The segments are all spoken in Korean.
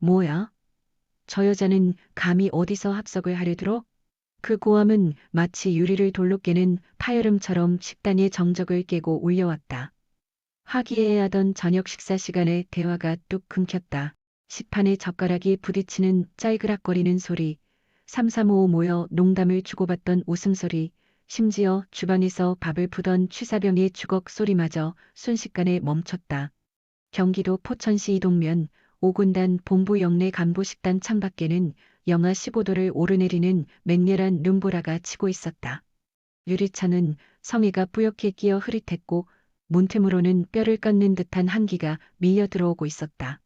뭐야? 저 여자는 감히 어디서 합석을 하려 들어? 그 고함은 마치 유리를 돌로 깨는 파열음처럼 식단의 정적을 깨고 울려왔다. 화기애애하던 저녁 식사 시간에 대화가 뚝 끊겼다. 식판에 젓가락이 부딪히는 짤그락거리는 소리, 삼삼오오 모여 농담을 주고받던 웃음소리, 심지어 주방에서 밥을 푸던 취사병의 주걱 소리마저 순식간에 멈췄다. 경기도 포천시 이동면 5군단 본부 영내 간부식당 창밖에는 영하 15도를 오르내리는 맹렬한 눈보라가 치고 있었다. 유리창은 성에가 뿌옇게 끼어 흐릿했고 문틈으로는 뼈를 깎는 듯한 한기가 밀려 들어오고 있었다.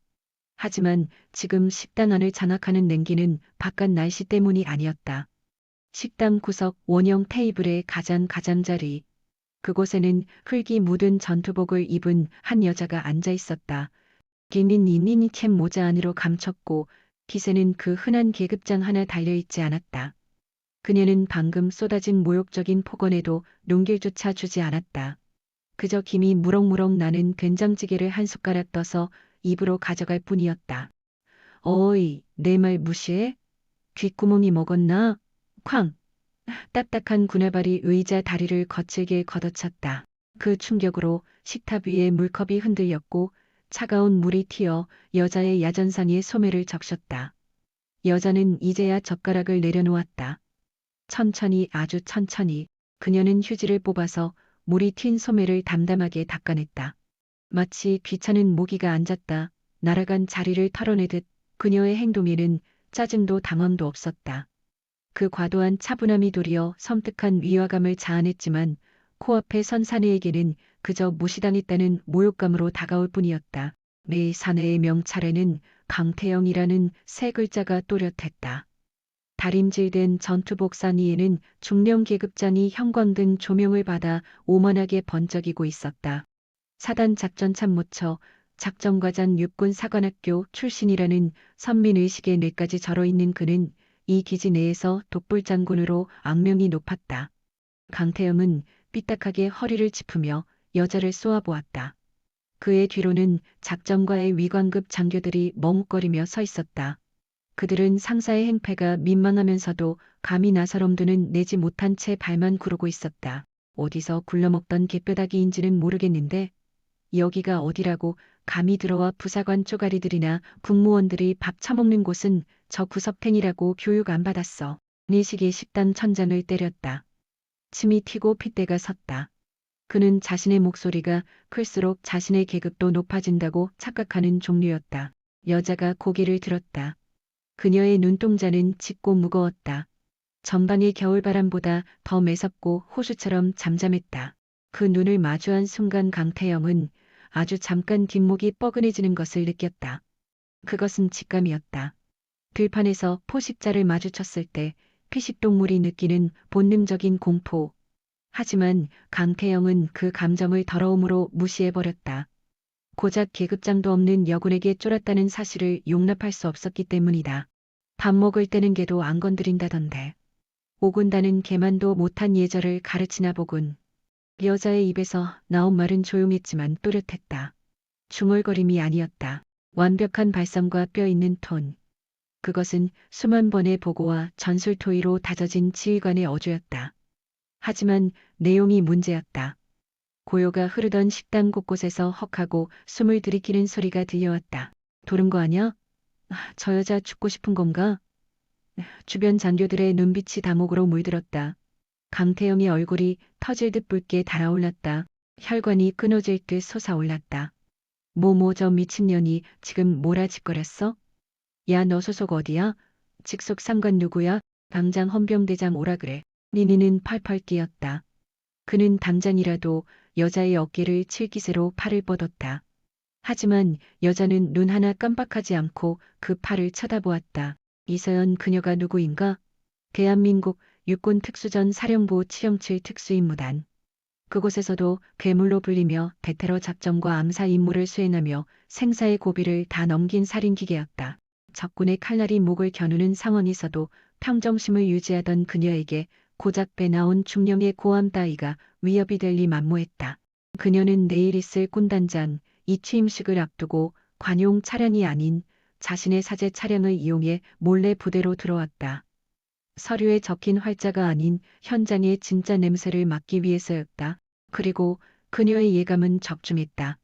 하지만 지금 식당 안을 장악하는 냉기는 바깥 날씨 때문이 아니었다. 식당 구석 원형 테이블의 가장자리. 그곳에는 흙이 묻은 전투복을 입은 한 여자가 앉아 있었다. 기니니니니 캡 모자 안으로 감췄고 깃에는 그 흔한 계급장 하나 달려있지 않았다. 그녀는 방금 쏟아진 모욕적인 폭언에도 눈길조차 주지 않았다. 그저 김이 무럭무럭 나는 된장찌개를 한 숟가락 떠서 입으로 가져갈 뿐이었다. 어이, 내 말 무시해? 귓구멍이 먹었나? 쾅! 딱딱한 군화발이 의자 다리를 거칠게 걷어찼다. 그 충격으로 식탁 위에 물컵이 흔들렸고 차가운 물이 튀어 여자의 야전상의 소매를 적셨다. 여자는 이제야 젓가락을 내려놓았다. 천천히 아주 천천히 그녀는 휴지를 뽑아서 물이 튄 소매를 담담하게 닦아냈다. 마치 귀찮은 모기가 앉았다 날아간 자리를 털어내듯 그녀의 행동에는 짜증도 당황도 없었다. 그 과도한 차분함이 도리어 섬뜩한 위화감을 자아냈지만 코앞에 선 사내에게는 그저 무시당했다는 모욕감으로 다가올 뿐이었다. 내 사내의 명찰에는 강태영이라는 세 글자가 또렷했다. 다림질된 전투복 상의에는 중령 계급장이 형광등 조명을 받아 오만하게 번쩍이고 있었다. 사단 작전 참모처 작전과장 육군 사관학교 출신이라는 선민의식의 뇌까지 절어있는 그는 이 기지 내에서 독불장군으로 악명이 높았다. 강태영은 삐딱하게 허리를 짚으며 여자를 쏘아보았다. 그의 뒤로는 작전과의 위관급 장교들이 머뭇거리며 서 있었다. 그들은 상사의 행패가 민망하면서도 감히 나서럼도는 내지 못한 채 발만 구르고 있었다. 어디서 굴러먹던 개뼈다귀인지는 모르겠는데 여기가 어디라고 감히 들어와 부사관 쪼가리들이나 국무원들이 밥 처먹는 곳은 저 구석탱이라고 교육 안 받았어. 내식의 식당 천장을 때렸다. 침이 튀고 핏대가 섰다. 그는 자신의 목소리가 클수록 자신의 계급도 높아진다고 착각하는 종류였다. 여자가 고개를 들었다. 그녀의 눈동자는 짙고 무거웠다. 전방의 겨울바람보다 더 매섭고 호수처럼 잠잠했다. 그 눈을 마주한 순간 강태영은 아주 잠깐 뒷목이 뻐근해지는 것을 느꼈다. 그것은 직감이었다. 들판에서 포식자를 마주쳤을 때 피식동물이 느끼는 본능적인 공포. 하지만 강태영은 그 감정을 더러움으로 무시해버렸다. 고작 계급장도 없는 여군에게 쫄았다는 사실을 용납할 수 없었기 때문이다. 밥 먹을 때는 개도 안 건드린다던데. 오군다는 개만도 못한 예절을 가르치나 보군. 여자의 입에서 나온 말은 조용했지만 또렷했다. 중얼거림이 아니었다. 완벽한 발성과 뼈 있는 톤. 그것은 수만 번의 보고와 전술토의로 다져진 지휘관의 어조였다. 하지만 내용이 문제였다. 고요가 흐르던 식당 곳곳에서 헉하고 숨을 들이키는 소리가 들려왔다. 도른 거 아냐? 저 여자 죽고 싶은 건가? 주변 장교들의 눈빛이 담옥으로 물들었다. 강태영의 얼굴이 터질 듯 붉게 달아올랐다. 혈관이 끊어질 듯 솟아올랐다. 저 미친년이 지금 뭐라 짓거렸어? 야, 너 소속 어디야? 직속 상관 누구야? 당장 헌병대장 오라 그래. 니니는 팔팔 뛰었다. 그는 당장이라도 여자의 어깨를 칠 기세로 팔을 뻗었다. 하지만 여자는 눈 하나 깜빡하지 않고 그 팔을 쳐다보았다. 이서연 그녀가 누구인가? 대한민국 육군 특수전 사령부 707 특수임무단. 그곳에서도 괴물로 불리며 대테러 작전과 암사 임무를 수행하며 생사의 고비를 다 넘긴 살인기계였다. 적군의 칼날이 목을 겨누는 상황에서도 평정심을 유지하던 그녀에게 고작 빼나온 중령의 고함 따위가 위협이 될 리 만무했다. 그녀는 내일 있을 꾼단장 이 취임식을 앞두고 관용 차량이 아닌 자신의 사제 차량을 이용해 몰래 부대로 들어왔다. 서류에 적힌 활자가 아닌 현장의 진짜 냄새를 맡기 위해서였다. 그리고 그녀의 예감은 적중했다.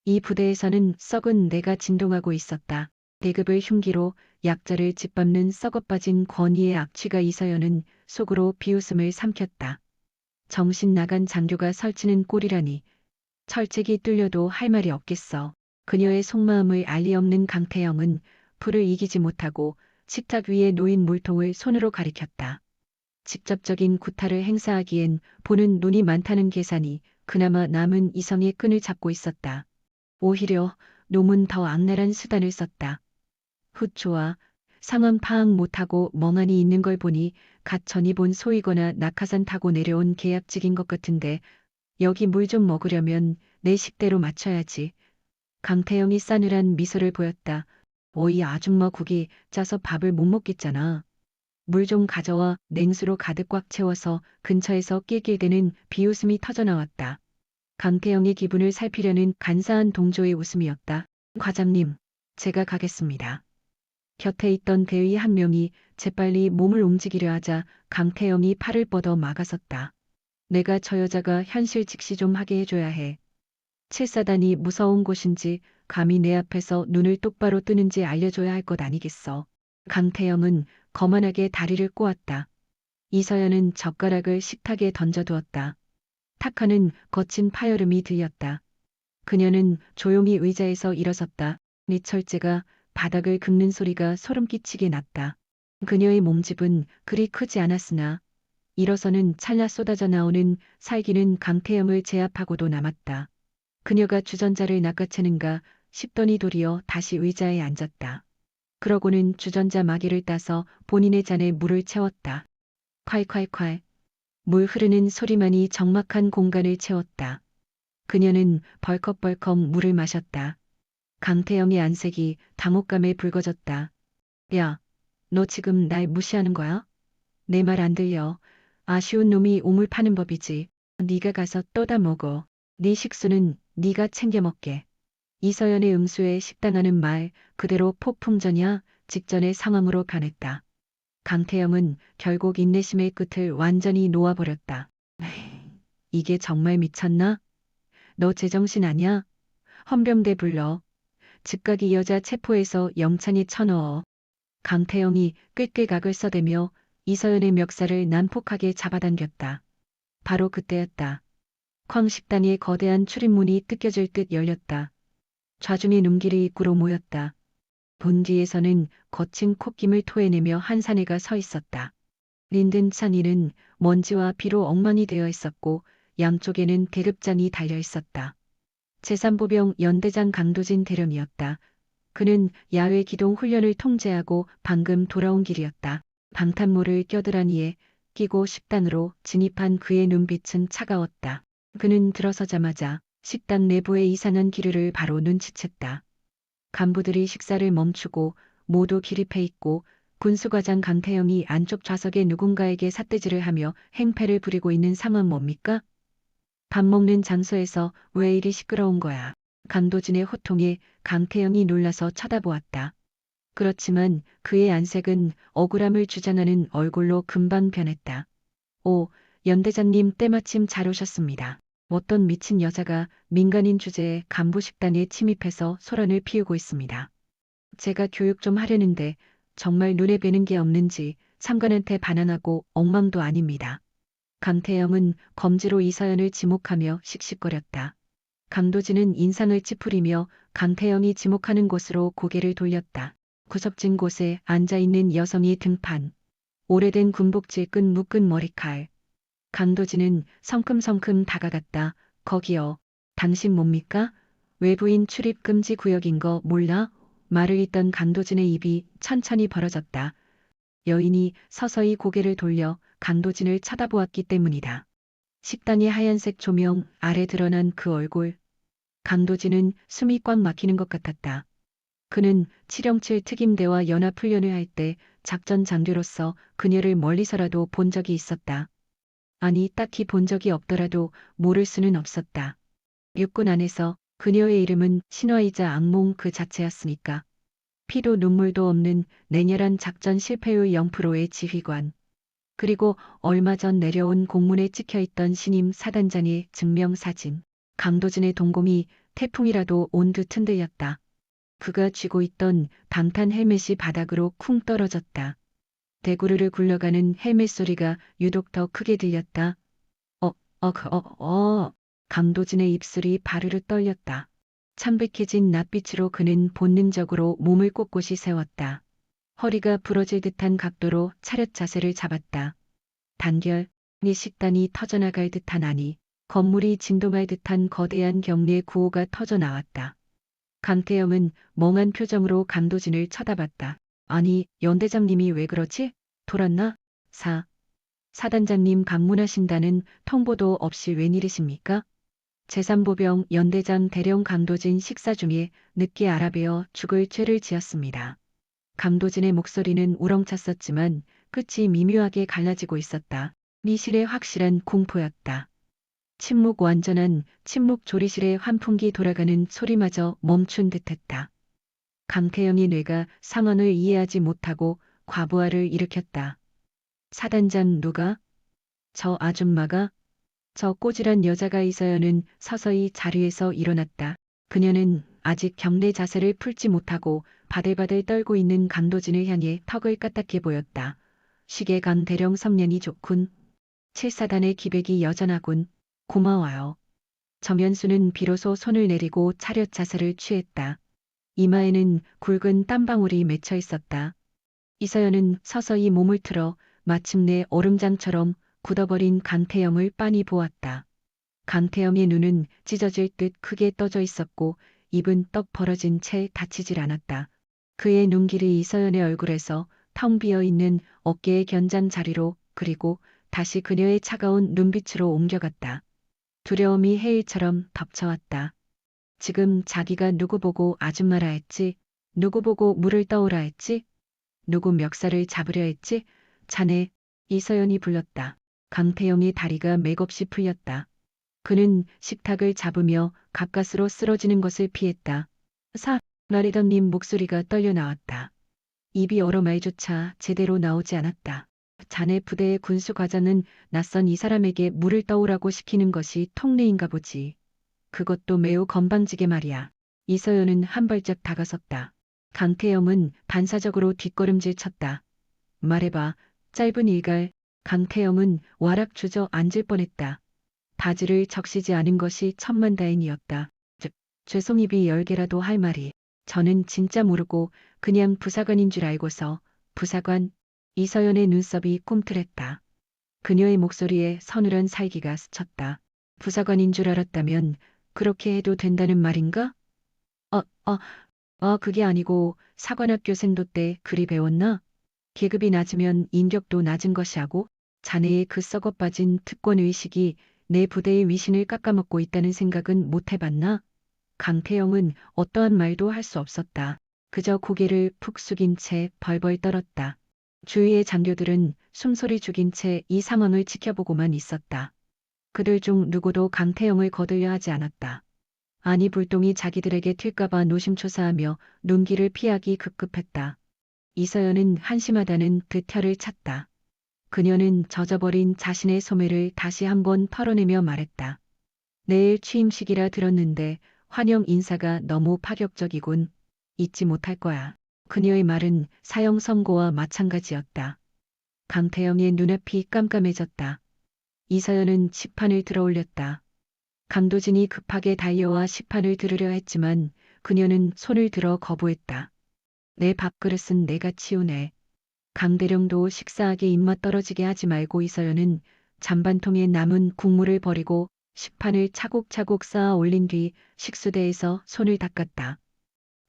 이 부대에서는 썩은 내가 진동하고 있었다. 계급을 흉기로 약자를 짓밟는 썩어빠진 권위의 악취가 이서연은 속으로 비웃음을 삼켰다. 정신 나간 장교가 설치는 꼴이라니. 철책이 뚫려도 할 말이 없겠어. 그녀의 속마음을 알리 없는 강태영은 불을 이기지 못하고 식탁 위에 놓인 물통을 손으로 가리켰다. 직접적인 구타를 행사하기엔 보는 눈이 많다는 계산이 그나마 남은 이성의 끈을 잡고 있었다. 오히려 놈은 더 악랄한 수단을 썼다. 후초와 상황 파악 못하고 멍하니 있는 걸 보니 갓 전이 본 소이거나 낙하산 타고 내려온 계약직인 것 같은데 여기 물 좀 먹으려면 내 식대로 맞춰야지. 강태영이 싸늘한 미소를 보였다. 어이 아줌마 국이 짜서 밥을 못 먹겠잖아. 물 좀 가져와. 냉수로 가득 꽉 채워서 근처에서 낄낄대는 비웃음이 터져나왔다. 강태영의 기분을 살피려는 간사한 동조의 웃음이었다. 과장님, 제가 가겠습니다. 곁에 있던 대위 한 명이 재빨리 몸을 움직이려 하자 강태영이 팔을 뻗어 막아섰다. 내가 저 여자가 현실 직시 좀 하게 해줘야 해. 칠사단이 무서운 곳인지 감히 내 앞에서 눈을 똑바로 뜨는지 알려줘야 할 것 아니겠어. 강태영은 거만하게 다리를 꼬았다. 이서연은 젓가락을 식탁에 던져두었다. 탁하는 거친 파열음이 들렸다. 그녀는 조용히 의자에서 일어섰다. 니철재가 바닥을 긁는 소리가 소름 끼치게 났다. 그녀의 몸집은 그리 크지 않았으나 일어서는 찰나 쏟아져 나오는 살기는 강태영을 제압하고도 남았다. 그녀가 주전자를 낚아채는가 싶더니 도리어 다시 의자에 앉았다. 그러고는 주전자 마개를 따서 본인의 잔에 물을 채웠다. 콸콸콸. 물 흐르는 소리만이 적막한 공간을 채웠다. 그녀는 벌컥벌컥 물을 마셨다. 강태영의 안색이 당혹감에 붉어졌다. 야, 너 지금 날 무시하는 거야? 내 말 안 들려. 아쉬운 놈이 우물 파는 법이지. 네가 가서 떠다 먹어. 네 식수는 네가 챙겨 먹게. 이서연의 음수에 식당하는 말 그대로 폭풍전야 직전의 상황으로 변했다. 강태영은 결국 인내심의 끝을 완전히 놓아버렸다. 이게 정말 미쳤나? 너 제정신 아냐? 헌병대 불러. 즉각 이 여자 체포해서 영창에 쳐넣어. 강태영이 꾀꾀각을 써대며 이서연의 멱살을 난폭하게 잡아당겼다. 바로 그때였다. 쾅 식당의 거대한 출입문이 뜯겨질 듯 열렸다. 좌중의 눈길이 입구로 모였다. 본 뒤에서는 거친 콧김을 토해내며 한 사내가 서 있었다. 린든 찬이는 먼지와 비로 엉망이 되어 있었고 양쪽에는 계급장이 달려 있었다. 제3보병 연대장 강도진 대령이었다. 그는 야외 기동 훈련을 통제하고 방금 돌아온 길이었다. 방탄모를 껴들하니에 끼고 식당으로 진입한 그의 눈빛은 차가웠다. 그는 들어서자마자 식당 내부의 이상한 기류를 바로 눈치챘다. 간부들이 식사를 멈추고 모두 기립해 있고 군수과장 강태영이 안쪽 좌석에 누군가에게 삿대질을 하며 행패를 부리고 있는 상황 뭡니까? 밥 먹는 장소에서 왜 이리 시끄러운 거야? 강도진의 호통에 강태영이 놀라서 쳐다보았다. 그렇지만 그의 안색은 억울함을 주장하는 얼굴로 금방 변했다. 오, 연대장님 때마침 잘 오셨습니다. 어떤 미친 여자가 민간인 주제에 간부 식당에 침입해서 소란을 피우고 있습니다. 제가 교육 좀 하려는데 정말 눈에 뵈는 게 없는지 상관한테 반항하고 엉망도 아닙니다. 강태영은 검지로 이서연을 지목하며 씩씩거렸다. 강도진은 인상을 찌푸리며 강태영이 지목하는 곳으로 고개를 돌렸다. 구석진 곳에 앉아있는 여성의 등판. 오래된 군복질 끈 묶은 머리칼. 강도진은 성큼성큼 다가갔다. 거기요. 당신 뭡니까? 외부인 출입 금지 구역인 거 몰라? 말을 잇던 강도진의 입이 천천히 벌어졌다. 여인이 서서히 고개를 돌려 강도진을 쳐다보았기 때문이다. 식당의 하얀색 조명 아래 드러난 그 얼굴. 강도진은 숨이 꽉 막히는 것 같았다. 그는 707 특임대와 연합훈련을 할 때 작전 장교로서 그녀를 멀리서라도 본 적이 있었다. 아니 딱히 본 적이 없더라도 모를 수는 없었다. 육군 안에서 그녀의 이름은 신화이자 악몽 그 자체였으니까. 피도 눈물도 없는 냉혈한 작전 실패 후 0%의 지휘관. 그리고 얼마 전 내려온 공문에 찍혀있던 신임 사단장의 증명사진. 강도진의 동공이 태풍이라도 온 듯 흔들렸다. 그가 쥐고 있던 방탄 헬멧이 바닥으로 쿵 떨어졌다. 대구르르 굴러가는 헬멧 소리가 유독 더 크게 들렸다. 강도진의 입술이 바르르 떨렸다. 창백해진 낯빛으로 그는 본능적으로 몸을 꼿꼿이 세웠다. 허리가 부러질 듯한 각도로 차렷 자세를 잡았다. 단결, 이 식단이 터져나갈 듯한 아니, 건물이 진동할 듯한 거대한 경리의 구호가 터져 나왔다. 강태영은 멍한 표정으로 강도진을 쳐다봤다. 아니, 연대장님이 왜 그러지? 돌았나? 사단장님 방문하신다는 통보도 없이 웬일이십니까? 제3보병 연대장 대령 강도진 식사 중에 늦게 알아뵈어 죽을 죄를 지었습니다. 강도진의 목소리는 우렁찼었지만 끝이 미묘하게 갈라지고 있었다. 미실의 확실한 공포였다. 완전한 침묵 조리실에 환풍기 돌아가는 소리마저 멈춘 듯했다. 강태영의 뇌가 상황을 이해하지 못하고 과부하를 일으켰다. 사단장 누가? 저 아줌마가? 저 꼬질한 여자가 이서연은 서서히 자리에서 일어났다. 그녀는 아직 경례 자세를 풀지 못하고 바들바들 떨고 있는 강도진을 향해 턱을 까딱해 보였다. 시계 강 대령 성년이 좋군. 7사단의 기백이 여전하군. 고마워요. 정연수는 비로소 손을 내리고 차렷 자세를 취했다. 이마에는 굵은 땀방울이 맺혀 있었다. 이서연은 서서히 몸을 틀어 마침내 얼음장처럼 굳어버린 강태영을 빤히 보았다. 강태영의 눈은 찢어질 듯 크게 떠져 있었고 입은 떡 벌어진 채 닫히질 않았다. 그의 눈길이 이서연의 얼굴에서 텅 비어 있는 어깨의 견장 자리로 그리고 다시 그녀의 차가운 눈빛으로 옮겨갔다. 두려움이 해일처럼 덮쳐왔다. 지금 자기가 누구 보고 아줌마라 했지? 누구 보고 물을 떠오라 했지? 누구 멱살을 잡으려 했지? 자네, 이서연이 불렀다. 강태영의 다리가 맥없이 풀렸다. 그는 식탁을 잡으며 가까스로 쓰러지는 것을 피했다. 라리던님 목소리가 떨려 나왔다. 입이 얼어 말조차 제대로 나오지 않았다. 자네 부대의 군수 과장은 낯선 이 사람에게 물을 떠오라고 시키는 것이 통례인가 보지. 그것도 매우 건방지게 말이야. 이서연은 한 발짝 다가섰다. 강태영은 반사적으로 뒷걸음질 쳤다. 말해봐. 짧은 일갈. 강태영은 와락 주저앉을 뻔했다. 바지를 적시지 않은 것이 천만다행이었다. 죄송입이 10개라도 할 말이. 저는 진짜 모르고 그냥 부사관인 줄 알고서. 부사관. 이서연의 눈썹이 꿈틀했다. 그녀의 목소리에 서늘한 살기가 스쳤다. 부사관인 줄 알았다면 그렇게 해도 된다는 말인가? 어, 어, 그게 아니고 사관학교생도 때 그리 배웠나? 계급이 낮으면 인격도 낮은 것이하고 자네의 그 썩어 빠진 특권의식이 내 부대의 위신을 깎아먹고 있다는 생각은 못 해봤나? 강태영은 어떠한 말도 할 수 없었다. 그저 고개를 푹 숙인 채 벌벌 떨었다. 주위의 장교들은 숨소리 죽인 채 이 상황을 지켜보고만 있었다. 그들 중 누구도 강태영을 거들려 하지 않았다. 아니 불똥이 자기들에게 튈까봐 노심초사하며 눈길을 피하기 급급했다. 이서연은 한심하다는 듯 혀를 찼다. 그녀는 젖어버린 자신의 소매를 다시 한번 털어내며 말했다. 내일 취임식이라 들었는데 환영 인사가 너무 파격적이군. 잊지 못할 거야. 그녀의 말은 사형 선고와 마찬가지였다. 강태영의 눈앞이 깜깜해졌다. 이서연은 식판을 들어 올렸다. 강도진이 급하게 달려와 식판을 들으려 했지만 그녀는 손을 들어 거부했다. 내 밥그릇은 내가 치우네. 강대령도 식사하게 입맛 떨어지게 하지 말고 이서연은 잔반통에 남은 국물을 버리고 식판을 차곡차곡 쌓아 올린 뒤 식수대에서 손을 닦았다.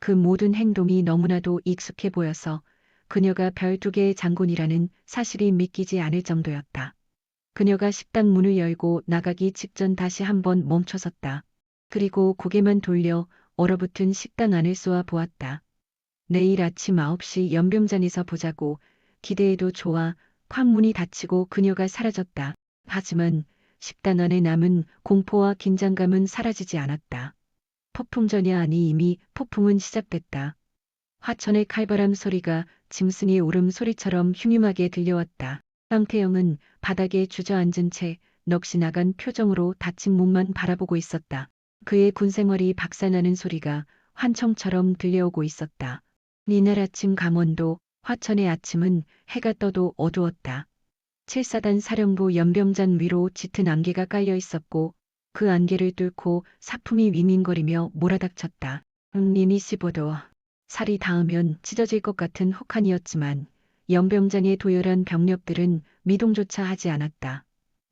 그 모든 행동이 너무나도 익숙해 보여서 그녀가 별 2개의 장군이라는 사실이 믿기지 않을 정도였다. 그녀가 식당 문을 열고 나가기 직전 다시 한번 멈춰섰다. 그리고 고개만 돌려 얼어붙은 식당 안을 쏘아 보았다. 내일 아침 9시 연병장에서 보자고. 기대해도 좋아. 쾅 문이 닫히고 그녀가 사라졌다. 하지만 식당 안에 남은 공포와 긴장감은 사라지지 않았다. 폭풍전야 아니 이미 폭풍은 시작됐다. 화천의 칼바람 소리가 짐승의 울음소리처럼 흉흉하게 들려왔다. 황태영은 바닥에 주저앉은 채 넋이 나간 표정으로 닫힌 문만 바라보고 있었다. 그의 군생활이 박살나는 소리가 환청처럼 들려오고 있었다. 이날 아침 강원도 화천의 아침은 해가 떠도 어두웠다. 7사단 사령부 연병장 위로 짙은 안개가 깔려 있었고 그 안개를 뚫고 사품이 윙윙거리며 몰아닥쳤다. 님이 씹어도 살이 닿으면 찢어질 것 같은 혹한이었지만 연병장의 도열한 병력들은 미동조차 하지 않았다.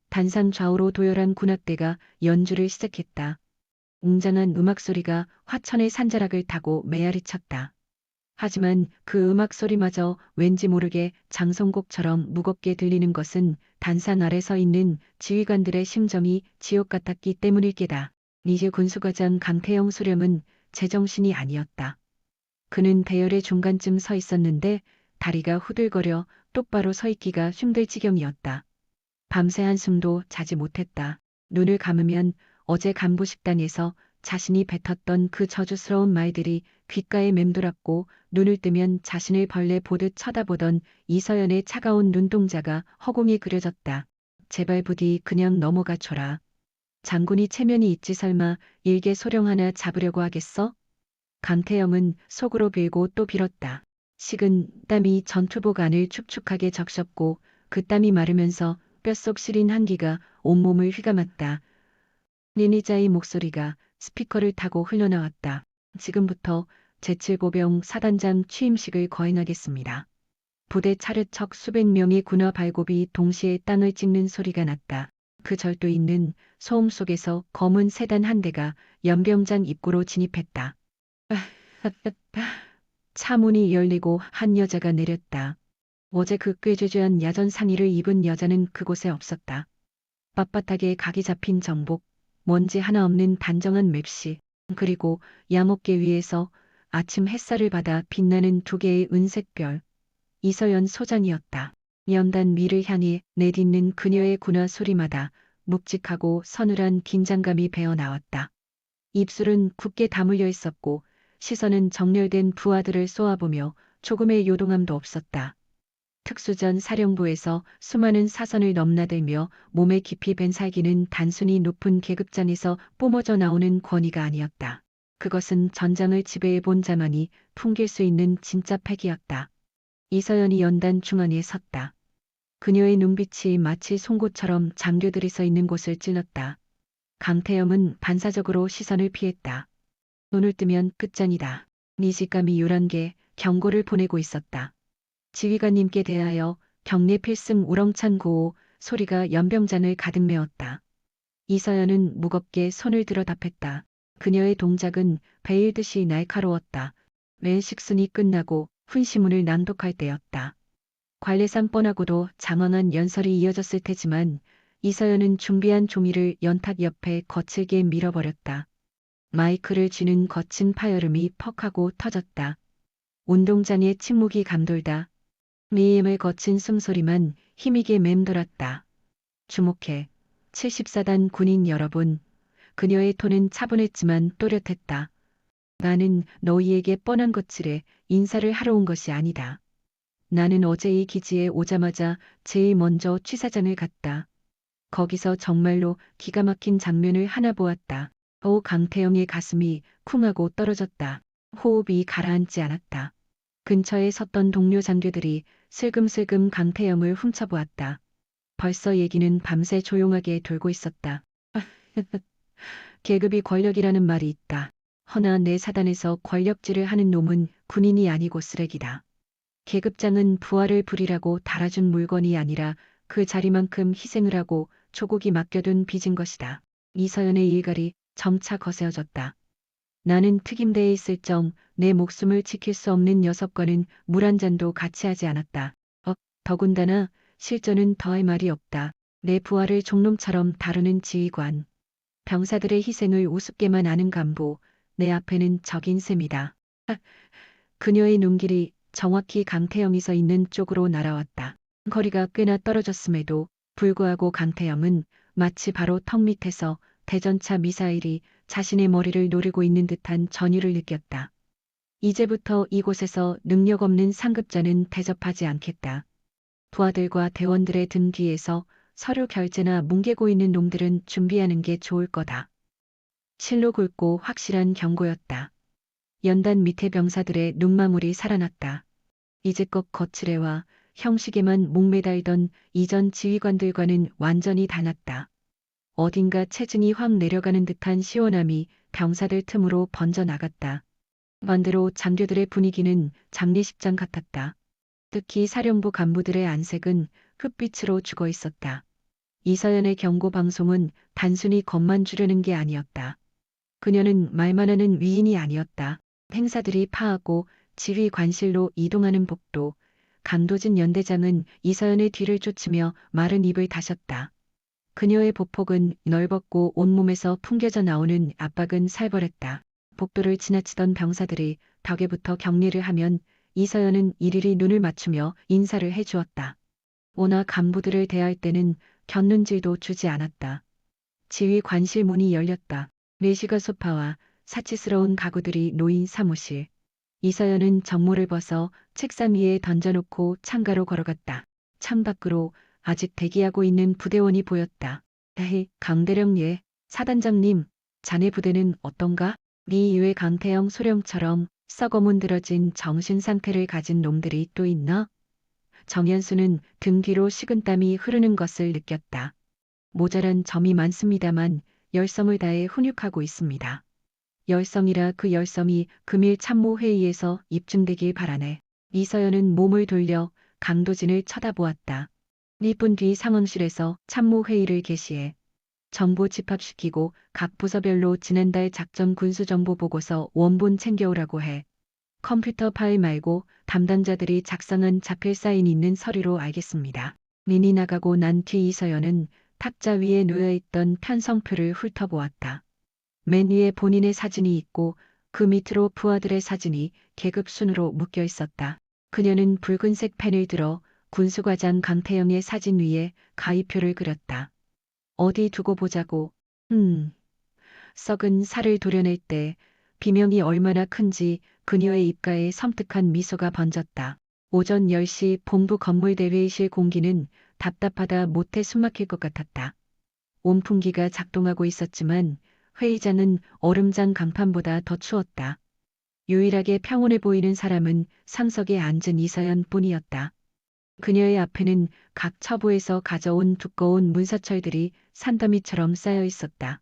단상 좌우로 도열한 군악대가 연주를 시작했다. 웅장한 음악 소리가 화천의 산자락을 타고 메아리 쳤다. 하지만 그 음악 소리마저 왠지 모르게 장송곡처럼 무겁게 들리는 것은 단상 아래 서 있는 지휘관들의 심정이 지옥 같았기 때문일 게다. 이제 군수과장 강태영 수령은 제정신이 아니었다. 그는 대열의 중간쯤 서 있었는데 다리가 후들거려 똑바로 서 있기가 힘들 지경이었다. 밤새 한숨도 자지 못했다. 눈을 감으면 어제 간부 식당에서 자신이 뱉었던 그 저주스러운 말들이 귓가에 맴돌았고 눈을 뜨면 자신을 벌레 보듯 쳐다보던 이서연의 차가운 눈동자가 허공에 그려졌다. 제발 부디 그냥 넘어가 줘라. 장군이 체면이 있지 설마 일개 소령 하나 잡으려고 하겠어? 강태영은 속으로 빌고 또 빌었다. 식은 땀이 전투복 안을 축축하게 적셨고 그 땀이 마르면서 뼛속 시린 한기가 온몸을 휘감았다. 니니자의 목소리가 스피커를 타고 흘러나왔다. 지금부터 제7보병 사단장 취임식을 거행하겠습니다. 부대 차례척 수백 명의 군화 발곱이 동시에 땅을 찍는 소리가 났다. 그 절도 있는 소음 속에서 검은 세단 한 대가 연병장 입구로 진입했다. 차 문이 열리고 한 여자가 내렸다. 어제 그 꾀죄죄한 야전 상의를 입은 여자는 그곳에 없었다. 빳빳하게 각이 잡힌 정복, 먼지 하나 없는 단정한 맵시, 그리고 양어깨 위에서 아침 햇살을 받아 빛나는 두 개의 은색별, 이서연 소장이었다. 연단 미를 향해 내딛는 그녀의 군화 소리마다 묵직하고 서늘한 긴장감이 배어나왔다. 입술은 굳게 다물려 있었고 시선은 정렬된 부하들을 쏘아보며 조금의 요동함도 없었다. 특수전 사령부에서 수많은 사선을 넘나들며 몸에 깊이 밴 살기는 단순히 높은 계급장에서 뿜어져 나오는 권위가 아니었다. 그것은 전장을 지배해 본 자만이 풍길 수 있는 진짜 패기였다. 이서연이 연단 중앙에 섰다. 그녀의 눈빛이 마치 송곳처럼 장교들이 서 있는 곳을 찔렀다. 강태영은 반사적으로 시선을 피했다. 눈을 뜨면 끝장이다. 니직감이 요란게 경고를 보내고 있었다. 지휘관님께 대하여 경례 필승 우렁찬 고호 소리가 연병장을 가득 메웠다. 이서연은 무겁게 손을 들어 답했다. 그녀의 동작은 베일듯이 날카로웠다. 매 식순이 끝나고 훈시문을 낭독할 때였다. 관례상 뻔하고도 장황한 연설이 이어졌을 테지만 이서연은 준비한 종이를 연탁 옆에 거칠게 밀어버렸다. 마이크를 쥐는 거친 파열음이 퍽하고 터졌다. 운동장에 침묵이 감돌다. 미임을 거친 숨소리만 힘있게 맴돌았다. 주목해. 74단 군인 여러분. 그녀의 톤은 차분했지만 또렷했다. 나는 너희에게 뻔한 것들에 인사를 하러 온 것이 아니다. 나는 어제 이 기지에 오자마자 제일 먼저 취사장을 갔다. 거기서 정말로 기가 막힌 장면을 하나 보았다. 강태영의 가슴이 쿵하고 떨어졌다. 호흡이 가라앉지 않았다. 근처에 섰던 동료 장교들이 슬금슬금 강태영을 훔쳐보았다. 벌써 얘기는 밤새 조용하게 돌고 있었다. 계급이 권력이라는 말이 있다. 허나 내 사단에서 권력질을 하는 놈은 군인이 아니고 쓰레기다. 계급장은 부하를 부리라고 달아준 물건이 아니라 그 자리만큼 희생을 하고 조국이 맡겨둔 빚인 것이다. 이서연의 일갈이 점차 거세어졌다. 나는 특임대에 있을 정 내 목숨을 지킬 수 없는 녀석과는 물 한 잔도 같이 하지 않았다. 더군다나 실전은 더할 말이 없다. 내 부하를 종놈처럼 다루는 지휘관. 병사들의 희생을 우습게만 아는 간부. 내 앞에는 적인 셈이다. 그녀의 눈길이 정확히 강태영이 서 있는 쪽으로 날아왔다. 거리가 꽤나 떨어졌음에도 불구하고 강태영은 마치 바로 턱 밑에서 대전차 미사일이 자신의 머리를 노리고 있는 듯한 전율을 느꼈다. 이제부터 이곳에서 능력 없는 상급자는 대접하지 않겠다. 부하들과 대원들의 등 뒤에서 서류 결제나 뭉개고 있는 놈들은 준비하는 게 좋을 거다. 실로 굵고 확실한 경고였다. 연단 밑에 병사들의 눈마물이 살아났다. 이제껏 거칠애와 형식에만 목매달던 이전 지휘관들과는 완전히 달랐다. 어딘가 체증이 확 내려가는 듯한 시원함이 병사들 틈으로 번져나갔다. 반대로 장교들의 분위기는 장례식장 같았다. 특히 사령부 간부들의 안색은 흑빛으로 죽어 있었다. 이서연의 경고 방송은 단순히 겁만 주려는 게 아니었다. 그녀는 말만 하는 위인이 아니었다. 행사들이 파하고 지휘 관실로 이동하는 복도, 강도진 연대장은 이서연의 뒤를 쫓으며 마른 입을 다셨다. 그녀의 보폭은 넓었고 온몸에서 풍겨져 나오는 압박은 살벌했다. 복도를 지나치던 병사들이 벽에부터 격리를 하면 이서연은 일일이 눈을 맞추며 인사를 해주었다. 오나 간부들을 대할 때는 곁눈질도 주지 않았다. 지휘 관실 문이 열렸다. 내시가 소파와 사치스러운 가구들이 놓인 사무실. 이서연은 정모를 벗어 책상 위에 던져놓고 창가로 걸어갔다. 창밖으로 아직 대기하고 있는 부대원이 보였다. 에헤, 강대령 예, 사단장님, 자네 부대는 어떤가? 네 이외 강태영 소령처럼 썩어문드러진 정신 상태를 가진 놈들이 또 있나? 정연수는 등 뒤로 식은땀이 흐르는 것을 느꼈다. 모자란 점이 많습니다만 열성을 다해 훈육하고 있습니다. 열성이라 그 열성이 금일 참모회의에서 입증되길 바라네. 이서연은 몸을 돌려 강도진을 쳐다보았다. 1분 뒤 상원실에서 참모회의를 개시해 정보 집합시키고 각 부서별로 지난달 작전 군수정보 보고서 원본 챙겨오라고 해. 컴퓨터 파일 말고 담당자들이 작성한 자필 사인 있는 서류로 알겠습니다. 민이 나가고 난 뒤 이서연은 탁자 위에 놓여있던 편성표를 훑어보았다. 맨 위에 본인의 사진이 있고 그 밑으로 부하들의 사진이 계급 순으로 묶여 있었다. 그녀는 붉은색 펜을 들어 군수과장 강태영의 사진 위에 가위표를 그렸다. 어디 두고 보자고. 썩은 살을 도려낼 때 비명이 얼마나 큰지 그녀의 입가에 섬뜩한 미소가 번졌다. 오전 10시 본부 건물 대회의실 공기는 답답하다 못해 숨막힐 것 같았다. 온풍기가 작동하고 있었지만 회의장은 얼음장 강판보다 더 추웠다. 유일하게 평온해 보이는 사람은 상석에 앉은 이서연 뿐이었다. 그녀의 앞에는 각 처부에서 가져온 두꺼운 문서철들이 산더미처럼 쌓여 있었다.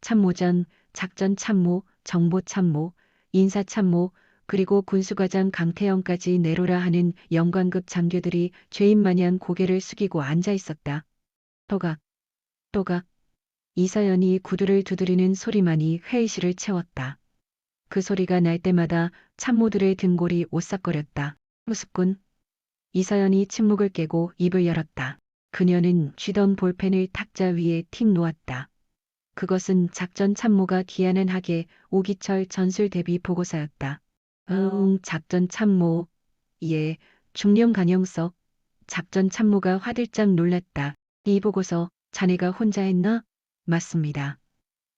참모장, 작전참모, 정보참모, 인사참모, 그리고 군수과장 강태영까지 내로라 하는 영관급 장교들이 죄인 마냥 고개를 숙이고 앉아 있었다. 또각, 또각. 이서연이 구두를 두드리는 소리만이 회의실을 채웠다. 그 소리가 날 때마다 참모들의 등골이 오싹거렸다. 무습군. 이서연이 침묵을 깨고 입을 열었다. 그녀는 쥐던 볼펜을 탁자 위에 틱 놓았다. 그것은 작전 참모가 기한한 하게 오기철 전술 대비 보고서였다. 작전 참모. 예, 중령 간영석. 작전 참모가 화들짝 놀랐다. 이 보고서 자네가 혼자 했나? 맞습니다.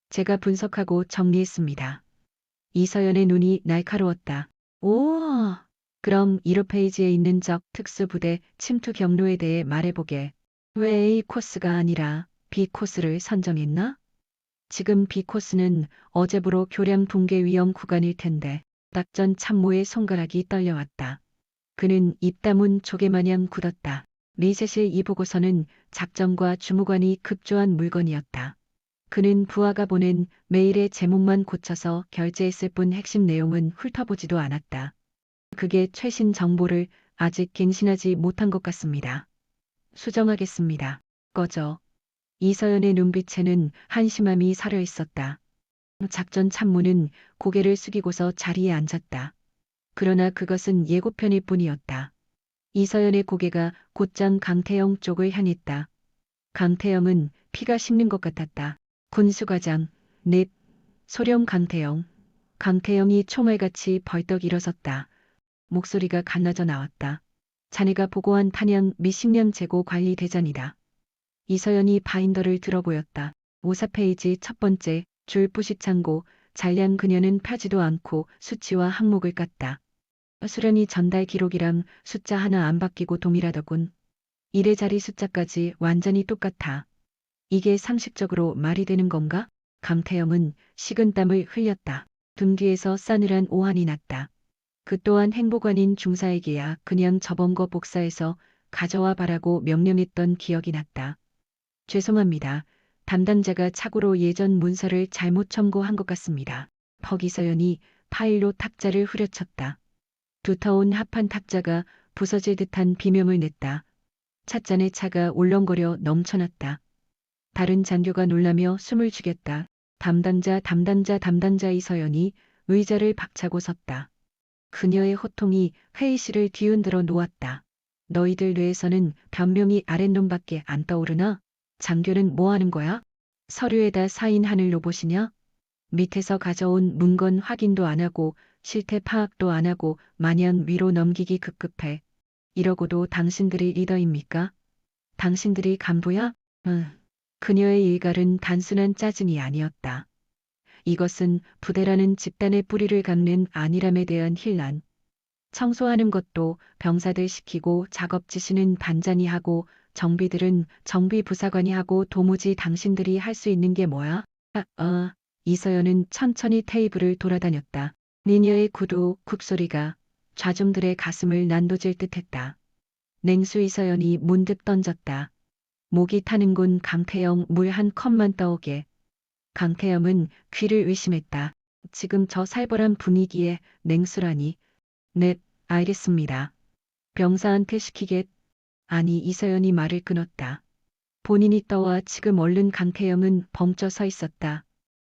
제가 분석하고 정리했습니다. 이서연의 눈이 날카로웠다. 오, 그럼 1호 페이지에 있는 적 특수부대 침투 경로에 대해 말해보게. 왜 A 코스가 아니라 B 코스를 선정했나? 지금 B 코스는 어제부로 교량 붕괴 위험 구간일 텐데. 작전 참모의 손가락이 떨려왔다. 그는 입다문 조개마냥 굳었다. 리셋실 이 보고서는 작전과 주무관이 급조한 물건이었다. 그는 부하가 보낸 메일의 제목만 고쳐서 결제했을 뿐 핵심 내용은 훑어보지도 않았다. 그게 최신 정보를 아직 갱신하지 못한 것 같습니다. 수정하겠습니다. 꺼져. 이서연의 눈빛에는 한심함이 서려 있었다. 작전 참모는 고개를 숙이고서 자리에 앉았다. 그러나 그것은 예고편일 뿐이었다. 이서연의 고개가 곧장 강태영 쪽을 향했다. 강태영은 피가 식는 것 같았다. 군수과장, 넵, 소령 강태영. 강태영이 총알같이 벌떡 일어섰다. 목소리가 갈라져 나왔다. 자네가 보고한 탄양 미식량 재고 관리 대잔이다. 이서연이 바인더를 들어보였다. 54페이지 첫 번째, 줄 부식 창고, 잘량 그녀는 펴지도 않고 수치와 항목을 깠다. 수련이 전달 기록이랑 숫자 하나 안 바뀌고 동일하더군. 일의 숫자까지 완전히 똑같아. 이게 상식적으로 말이 되는 건가? 강태영은 식은땀을 흘렸다. 등 뒤에서 싸늘한 오한이 났다. 그 또한 행보관인 중사에게야 그냥 저번 거 복사해서 가져와 바라고 명령했던 기억이 났다. 죄송합니다. 담당자가 착오로 예전 문서를 잘못 첨부한 것 같습니다. 퍽이서연이 파일로 탁자를 후려쳤다. 두터운 합판 탁자가 부서질 듯한 비명을 냈다. 찻잔에 차가 울렁거려 넘쳐났다. 다른 장교가 놀라며 숨을 죽였다. 담당자 이서연이 의자를 박차고 섰다. 그녀의 호통이 회의실을 뒤흔들어 놓았다. 너희들 뇌에서는 변명이 아랫놈밖에 안 떠오르나? 장교는 뭐 하는 거야? 서류에다 사인하는 로봇이냐? 밑에서 가져온 문건 확인도 안 하고 실태 파악도 안 하고 마냥 위로 넘기기 급급해. 이러고도 당신들이 리더입니까? 당신들이 간부야? 응. 그녀의 일갈은 단순한 짜증이 아니었다. 이것은 부대라는 집단의 뿌리를 깎는 안일함에 대한 힐난. 청소하는 것도 병사들 시키고 작업 지시는 반장이 하고 정비들은 정비부사관이 하고 도무지 당신들이 할 수 있는 게 뭐야? 이서연은 천천히 테이블을 돌아다녔다. 니녀의 구두 쿡소리가 좌좀들의 가슴을 난도질 듯했다. 냉수 이서연이 문득 던졌다. 목이 타는군. 강태영 물 한 컵만 떠오게. 강태영은 귀를 의심했다. 지금 저 살벌한 분위기에 냉수라니. 넵, 알겠습니다. 병사한테 시키겠. 아니 이서연이 말을 끊었다. 본인이 떠와 지금 얼른. 강태영은 벙쪄 서 있었다.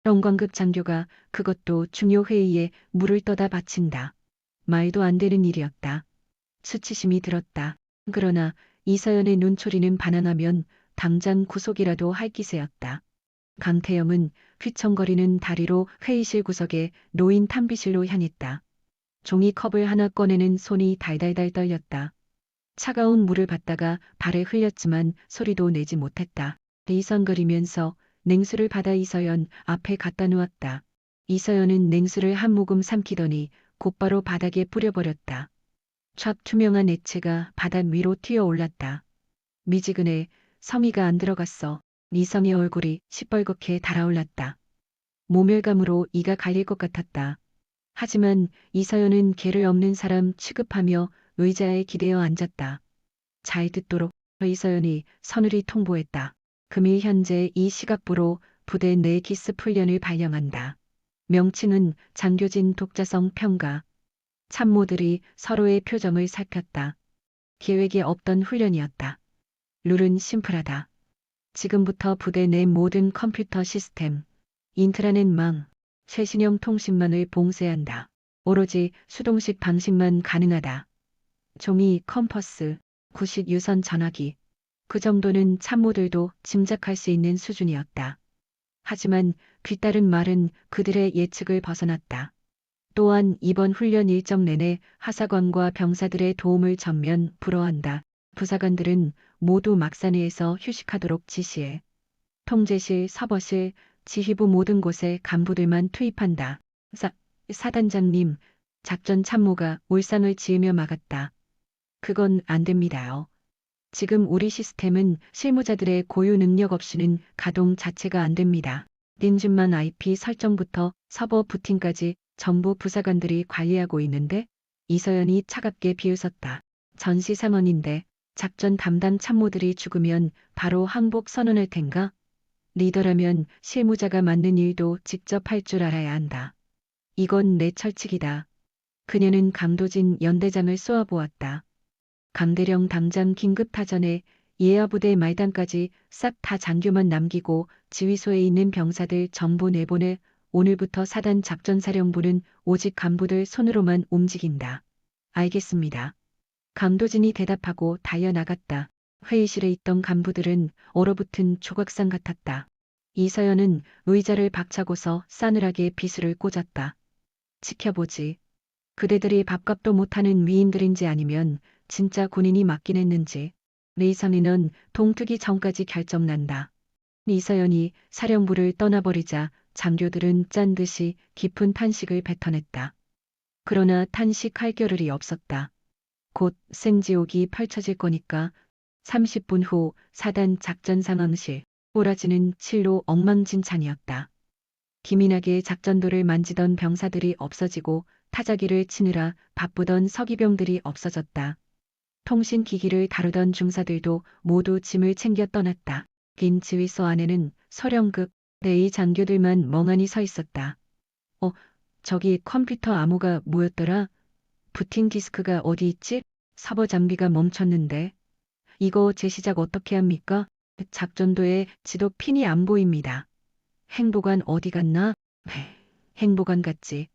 영광급 장교가 그것도 중요 회의에 물을 떠다 바친다. 말도 안 되는 일이었다. 수치심이 들었다. 그러나 이서연의 눈초리는 반항하면 당장 구속이라도 할 기세였다. 강태영은 휘청거리는 다리로 회의실 구석에 놓인 탕비실로 향했다. 종이컵을 하나 꺼내는 손이 달달달 떨렸다. 차가운 물을 받다가 발에 흘렸지만 소리도 내지 못했다. 이성거리면서 냉수를 받아 이서연 앞에 갖다 놓았다. 이서연은 냉수를 한 모금 삼키더니 곧바로 바닥에 뿌려버렸다. 촥 투명한 액체가 바닥 위로 튀어올랐다. 미지근해. 서미가 안 들어갔어. 이성의 얼굴이 시뻘겋게 달아올랐다. 모멸감으로 이가 갈릴 것 같았다. 하지만 이서연은 개를 없는 사람 취급하며 의자에 기대어 앉았다. 잘 듣도록. 이서연이 서늘히 통보했다. 금일 현재 이 시각부로 부대 내 기스 훈련을 발령한다. 명칭은 장교진 독자성 평가. 참모들이 서로의 표정을 살폈다. 계획에 없던 훈련이었다. 룰은 심플하다. 지금부터 부대 내 모든 컴퓨터 시스템, 인트라넷 망, 최신형 통신망을 봉쇄한다. 오로지 수동식 방식만 가능하다. 종이, 컴퍼스, 구식 유선 전화기. 그 정도는 참모들도 짐작할 수 있는 수준이었다. 하지만 뒤따른 말은 그들의 예측을 벗어났다. 또한 이번 훈련 일정 내내 하사관과 병사들의 도움을 전면 불허한다. 부사관들은 모두 막사내에서 휴식하도록 지시해. 통제실, 서버실, 지휘부 모든 곳에 간부들만 투입한다. 사단장님, 작전 참모가 울상을 지으며 막았다. 그건 안 됩니다요. 지금 우리 시스템은 실무자들의 고유 능력 없이는 가동 자체가 안 됩니다. 닌준만 IP 설정부터 서버 부팅까지 전부 부사관들이 관리하고 있는데 이서연이 차갑게 비웃었다. 전시 상황인데 작전 담당 참모들이 죽으면 바로 항복 선언할 텐가? 리더라면 실무자가 맡는 일도 직접 할 줄 알아야 한다. 이건 내 철칙이다. 그녀는 강도진 연대장을 쏘아보았다. 강대령 당장 긴급타전에 예하부대 말단까지 싹 다 장교만 남기고 지휘소에 있는 병사들 전부 내보내. 오늘부터 사단 작전사령부는 오직 간부들 손으로만 움직인다. 알겠습니다. 강도진이 대답하고 달려나갔다. 회의실에 있던 간부들은 얼어붙은 조각상 같았다. 이서연은 의자를 박차고서 싸늘하게 비수를 꽂았다. 지켜보지. 그대들이 밥값도 못하는 위인들인지 아니면 진짜 군인이 맞긴 했는지. 리선이는 동트기 전까지 결정난다. 이서연이 사령부를 떠나버리자 장교들은 짠 듯이 깊은 탄식을 뱉어냈다. 그러나 탄식할 겨를이 없었다. 곧 생지옥이 펼쳐질 거니까 30분 후 사단 작전 상황실. 꼬라지는 칠로 엉망진창이었다. 기민하게 작전도를 만지던 병사들이 없어지고 타자기를 치느라 바쁘던 서기병들이 없어졌다. 통신기기를 다루던 중사들도 모두 짐을 챙겨 떠났다. 긴 지휘소 안에는 소령급 내의 장교들만 멍하니 서 있었다. 저기 컴퓨터 암호가 뭐였더라? 부팅 디스크가 어디 있지? 서버 장비가 멈췄는데. 이거 재시작 어떻게 합니까? 작전도에 지도 핀이 안 보입니다. 행보관 어디 갔나? 행보관 갔지.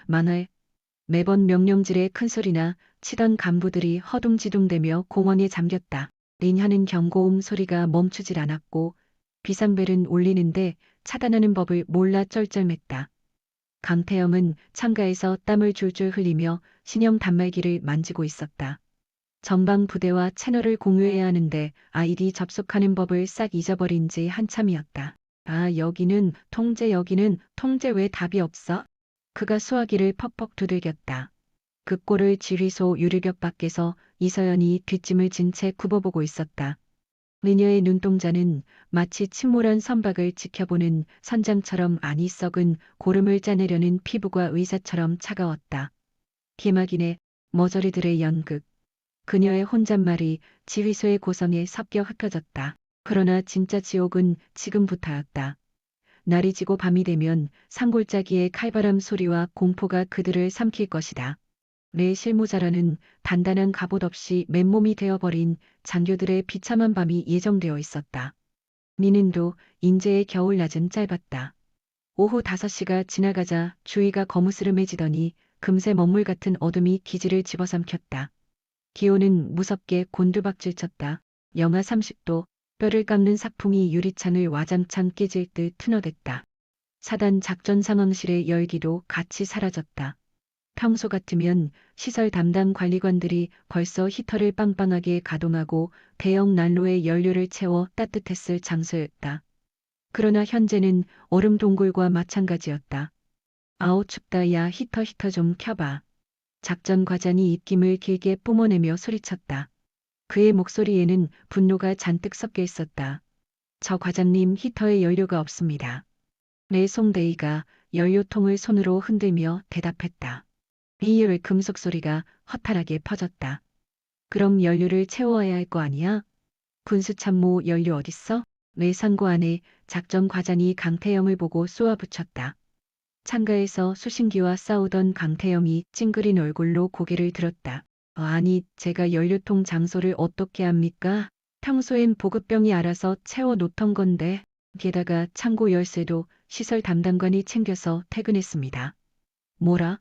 만월 매번 명령질에 큰 소리나 치던 간부들이 허둥지둥대며 공원에 잠겼다. 린하는 경고음 소리가 멈추질 않았고 비상벨은 울리는데 차단하는 법을 몰라 쩔쩔맸다. 강태영은 창가에서 땀을 줄줄 흘리며 신형 단말기를 만지고 있었다. 전방 부대와 채널을 공유해야 하는데 아이디 접속하는 법을 싹 잊어버린 지 한참이었다. 여기는 통제 왜 답이 없어? 그가 수화기를 퍽퍽 두들겼다. 그 꼴을 지휘소 유리벽 밖에서 이서연이 뒷짐을 진 채 굽어보고 있었다. 미녀의 눈동자는 마치 침몰한 선박을 지켜보는 선장처럼 안이 썩은 고름을 짜내려는 피부가 의사처럼 차가웠다. 기막인의 머저리들의 연극. 그녀의 혼잣말이 지휘소의 고성에 섞여 흩어졌다. 그러나 진짜 지옥은 지금부터였다. 날이 지고 밤이 되면 산골짜기의 칼바람 소리와 공포가 그들을 삼킬 것이다. 내 실무자라는 단단한 갑옷 없이 맨몸이 되어버린 장교들의 비참한 밤이 예정되어 있었다. 미는도 인제의 겨울낮은 짧았다. 오후 5시가 지나가자 주위가 거무스름해지더니 금세 먹물 같은 어둠이 기지를 집어삼켰다. 기온은 무섭게 곤두박질 쳤다. 영하 30도, 뼈를 깎는 삭풍이 유리창을 와장창 깨질 듯 트너댔다. 사단 작전 상황실의 열기도 같이 사라졌다. 평소 같으면 시설 담당 관리관들이 벌써 히터를 빵빵하게 가동하고 대형 난로에 연료를 채워 따뜻했을 장소였다. 그러나 현재는 얼음 동굴과 마찬가지였다. 아우 춥다 야 히터 좀 켜봐. 작전 과장이 입김을 길게 뿜어내며 소리쳤다. 그의 목소리에는 분노가 잔뜩 섞여 있었다. 저 과장님 히터에 연료가 없습니다. 내 송대이가 연료통을 손으로 흔들며 대답했다. 이의 금속 소리가 허탈하게 퍼졌다. 그럼 연료를 채워야 할 거 아니야? 군수참모 연료 어딨어? 외상고 안에 작전 과장이 강태영을 보고 쏘아붙였다. 창가에서 수신기와 싸우던 강태영이 찡그린 얼굴로 고개를 들었다. 아니, 제가 연료통 장소를 어떻게 합니까? 평소엔 보급병이 알아서 채워 놓던 건데. 게다가 창고 열쇠도 시설 담당관이 챙겨서 퇴근했습니다. 뭐라?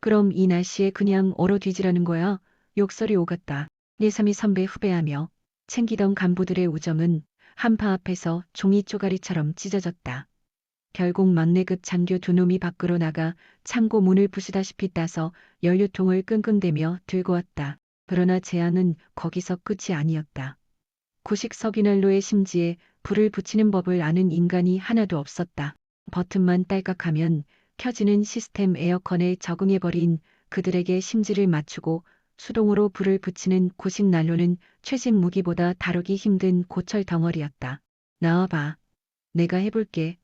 그럼 이 날씨에 그냥 얼어 뒤지라는 거야? 욕설이 오갔다. 예삼이 선배 후배하며 챙기던 간부들의 우정은 한파 앞에서 종이 쪼가리처럼 찢어졌다. 결국 막내급 장교 두 놈이 밖으로 나가 창고 문을 부수다시피 따서 연료통을 끙끙대며 들고 왔다. 그러나 재앙은 거기서 끝이 아니었다. 구식 석유난로의 심지에 불을 붙이는 법을 아는 인간이 하나도 없었다. 버튼만 딸깍하면 켜지는 시스템 에어컨에 적응해버린 그들에게 심지를 맞추고 수동으로 불을 붙이는 구식 난로는 최신 무기보다 다루기 힘든 고철 덩어리였다. 나와봐. 내가 해볼게.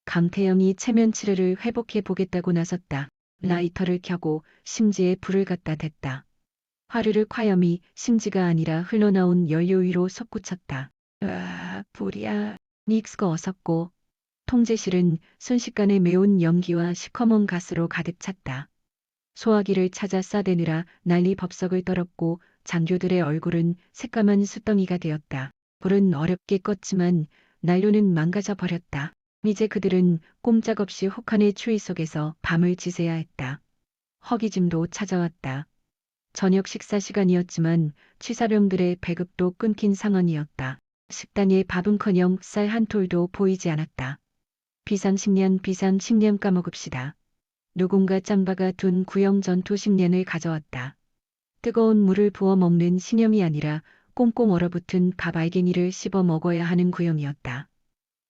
강태영이 체면치레를 회복해 보겠다고 나섰다. 라이터를 켜고 심지에 불을 갖다 댔다. 화르르 화염이 심지가 아니라 흘러나온 연료 위로 솟구쳤다. 불이야. 닉스가 어섰고 통제실은 순식간에 매운 연기와 시커먼 가스로 가득 찼다. 소화기를 찾아 싸대느라 난리 법석을 떨었고 장교들의 얼굴은 새까만 숯덩이가 되었다. 불은 어렵게 껐지만 난로는 망가져 버렸다. 이제 그들은 꼼짝없이 혹한의 추위 속에서 밤을 지새야 했다. 허기짐도 찾아왔다. 저녁 식사 시간이었지만 취사병들의 배급도 끊긴 상황이었다. 식당에 밥은커녕 쌀 한 톨도 보이지 않았다. 비상식량 까먹읍시다. 누군가 짬바가 둔 구형 전투 식량을 가져왔다. 뜨거운 물을 부어 먹는 신염이 아니라 꽁꽁 얼어붙은 밥 알갱이를 씹어 먹어야 하는 구형이었다.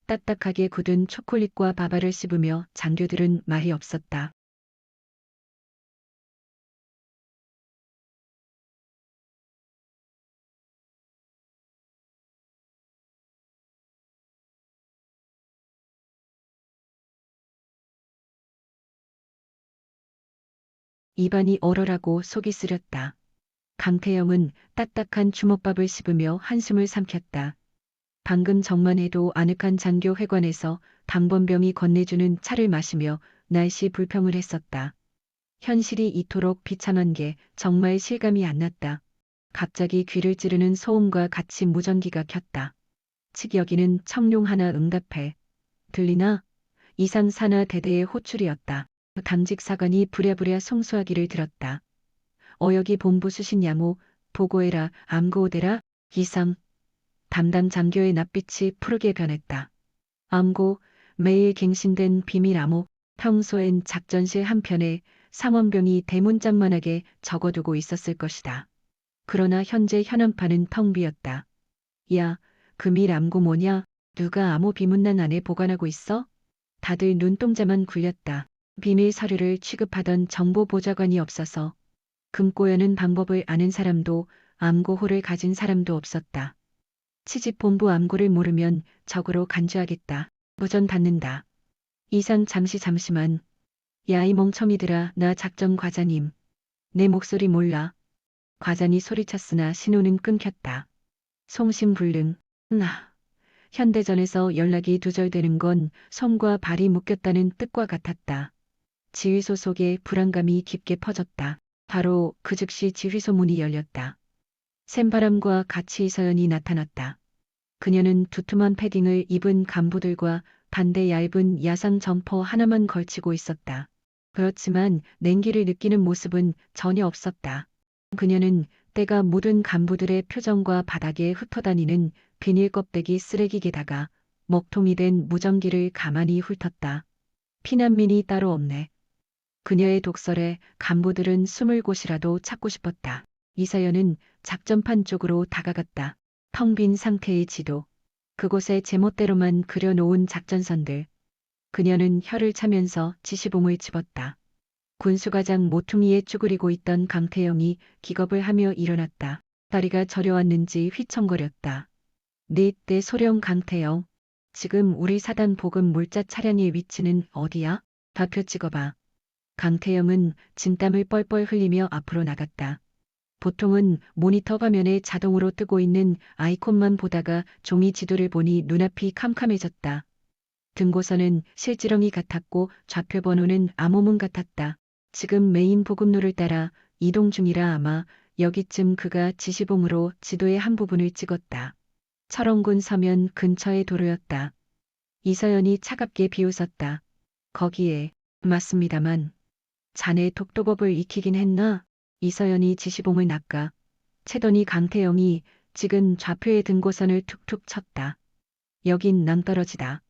딱딱하게 굳은 초콜릿과 밥알을 씹으며 장교들은 말이 없었다. 입안이 얼얼하고 속이 쓰렸다. 강태영은 딱딱한 주먹밥을 씹으며 한숨을 삼켰다. 방금 전만 해도 아늑한 장교 회관에서 당번병이 건네주는 차를 마시며 날씨 불평을 했었다. 현실이 이토록 비참한 게 정말 실감이 안 났다. 갑자기 귀를 찌르는 소음과 같이 무전기가 켰다. 측 여기는 청룡 하나 응답해. 들리나? 이상 산하 대대의 호출이었다. 당직 사관이 부랴부랴 송수하기를 들었다. 어여기 본부 수신 야무, 보고해라, 암고오대라, 이상. 담당 장교의 낯빛이 푸르게 변했다. 암고, 매일 갱신된 비밀 암호, 평소엔 작전실 한편에 상원병이 대문짝만하게 적어두고 있었을 것이다. 그러나 현재 현황판은 텅 비었다. 야, 그 밀 암고 뭐냐? 누가 암호 비문란 안에 보관하고 있어? 다들 눈동자만 굴렸다. 비밀 서류를 취급하던 정보보좌관이 없어서 금꼬여는 방법을 아는 사람도 암고호를 가진 사람도 없었다. 치집본부 암고를 모르면 적으로 간주하겠다. 무전 닫는다. 이상 잠시만. 야 이 멍청이들아 나 작전 과자님. 내 목소리 몰라. 과장이 소리쳤으나 신호는 끊겼다. 송심불능. 현대전에서 연락이 두절되는 건 손과 발이 묶였다는 뜻과 같았다. 지휘소 속에 불안감이 깊게 퍼졌다. 바로 그 즉시 지휘소 문이 열렸다. 샘바람과 같이 이서연이 나타났다. 그녀는 두툼한 패딩을 입은 간부들과 반대 얇은 야상 점퍼 하나만 걸치고 있었다. 그렇지만 냉기를 느끼는 모습은 전혀 없었다. 그녀는 때가 묻은 간부들의 표정과 바닥에 흩어다니는 비닐 껍데기 쓰레기에다가 먹통이 된 무전기를 가만히 훑었다. 피난민이 따로 없네. 그녀의 독설에 간부들은 숨을 곳이라도 찾고 싶었다. 이서연은 작전판 쪽으로 다가갔다. 텅 빈 상태의 지도. 그곳에 제멋대로만 그려놓은 작전선들. 그녀는 혀를 차면서 지시봉을 집었다. 군수과장 모퉁이에 쭈그리고 있던 강태영이 기겁을 하며 일어났다. 다리가 저려왔는지 휘청거렸다. 네 때 소령 강태영. 지금 우리 사단 보급 물자 차량의 위치는 어디야? 좌표 찍어봐. 강태영은 진땀을 뻘뻘 흘리며 앞으로 나갔다. 보통은 모니터 화면에 자동으로 뜨고 있는 아이콘만 보다가 종이 지도를 보니 눈앞이 캄캄해졌다. 등고선은 실지렁이 같았고 좌표 번호는 암호문 같았다. 지금 메인 보급로를 따라 이동 중이라 아마 여기쯤 그가 지시봉으로 지도의 한 부분을 찍었다. 철원군 서면 근처의 도로였다. 이서연이 차갑게 비웃었다. 거기에 맞습니다만 자네 독도법을 익히긴 했나? 이서연이 지시봉을 낚아 채더니 강태영이 지금 좌표의 등고선을 툭툭 쳤다. 여긴 낭떠러지다.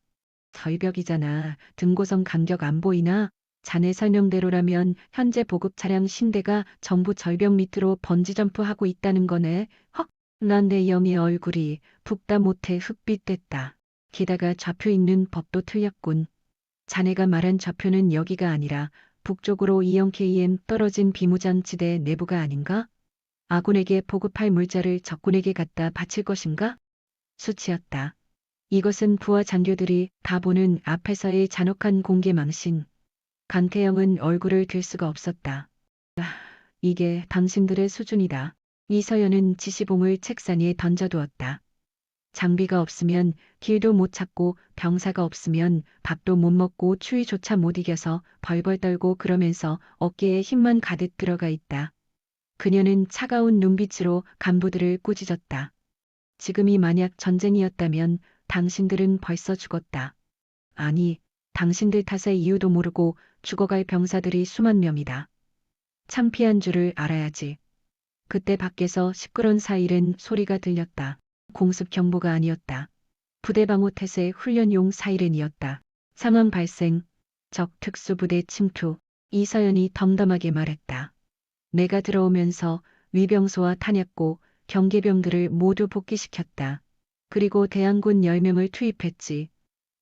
절벽이잖아. 등고선 간격 안 보이나? 자네 설명대로라면 현재 보급 차량 50대가 전부 절벽 밑으로 번지점프하고 있다는 거네. 헉! 난 내 영의 얼굴이 붓다 못해 흑빛됐다. 게다가 좌표 읽는 법도 틀렸군. 자네가 말한 좌표는 여기가 아니라 북쪽으로 2km 떨어진 비무장지대 내부가 아닌가? 아군에게 보급할 물자를 적군에게 갖다 바칠 것인가? 수치였다. 이것은 부하 장교들이 다 보는 앞에서의 잔혹한 공개 망신. 강태영은 얼굴을 들 수가 없었다. 이게 당신들의 수준이다. 이서연은 지시봉을 책상 위에 던져두었다. 장비가 없으면 길도 못 찾고 병사가 없으면 밥도 못 먹고 추위조차 못 이겨서 벌벌 떨고 그러면서 어깨에 힘만 가득 들어가 있다. 그녀는 차가운 눈빛으로 간부들을 꾸짖었다. 지금이 만약 전쟁이었다면 당신들은 벌써 죽었다. 아니, 당신들 탓의 이유도 모르고 죽어갈 병사들이 수만 명이다. 창피한 줄을 알아야지. 그때 밖에서 시끄러운 사이렌 소리가 들렸다. 공습 경보가 아니었다. 부대 방호 태세 훈련용 사이렌이었다. 상황 발생. 적 특수부대 침투. 이서연이 덤덤하게 말했다. 내가 들어오면서 위병소와 탄약고, 경계병들을 모두 복귀시켰다. 그리고 대항군 10명을 투입했지.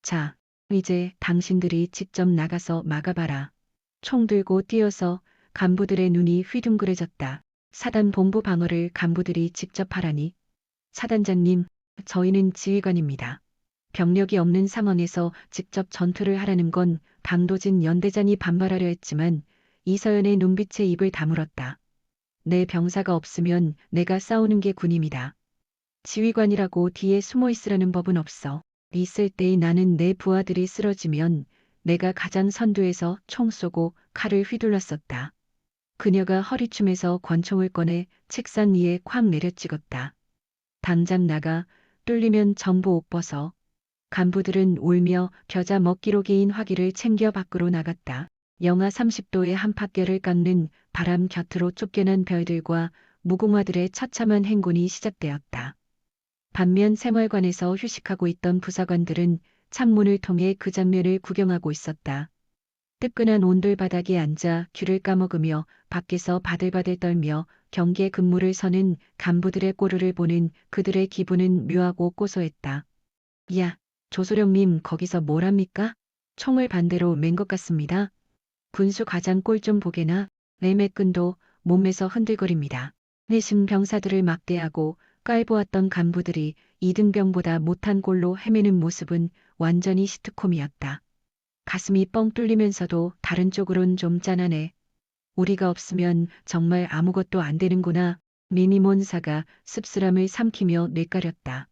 자, 이제 당신들이 직접 나가서 막아봐라. 총 들고 뛰어서 간부들의 눈이 휘둥그레졌다. 사단 본부 방어를 간부들이 직접 하라니. 사단장님, 저희는 지휘관입니다. 병력이 없는 상황에서 직접 전투를 하라는 건 방도진 연대장이 반발하려 했지만 이서연의 눈빛에 입을 다물었다. 내 병사가 없으면 내가 싸우는 게 군임이다. 지휘관이라고 뒤에 숨어 있으라는 법은 없어. 있을 때의 나는 내 부하들이 쓰러지면 내가 가장 선두에서 총 쏘고 칼을 휘둘렀었다. 그녀가 허리춤에서 권총을 꺼내 책상 위에 콱 내려 찍었다. 당장 나가, 뚫리면 전부 옷 벗어. 간부들은 울며 겨자 먹기로 개인 화기를 챙겨 밖으로 나갔다. 영하 30도의 한파결을 깎는 바람 곁으로 쫓겨난 별들과 무궁화들의 처참한 행군이 시작되었다. 반면 생활관에서 휴식하고 있던 부사관들은 창문을 통해 그 장면을 구경하고 있었다. 뜨끈한 온돌 바닥에 앉아 귤을 까먹으며 밖에서 바들바들 떨며 경계 근무를 서는 간부들의 꼴을 보는 그들의 기분은 묘하고 고소했다. 야, 조소령님 거기서 뭘 합니까? 총을 반대로 맨 것 같습니다. 군수 과장 꼴 좀 보게나. 매매끈도 몸에서 흔들거립니다. 내심 병사들을 막대하고 깔보았던 간부들이 이등병보다 못한 꼴로 헤매는 모습은 완전히 시트콤이었다. 가슴이 뻥 뚫리면서도 다른 쪽으론 좀 짠하네. 우리가 없으면 정말 아무것도 안 되는구나. 미니몬사가 씁쓸함을 삼키며 뇌까렸다.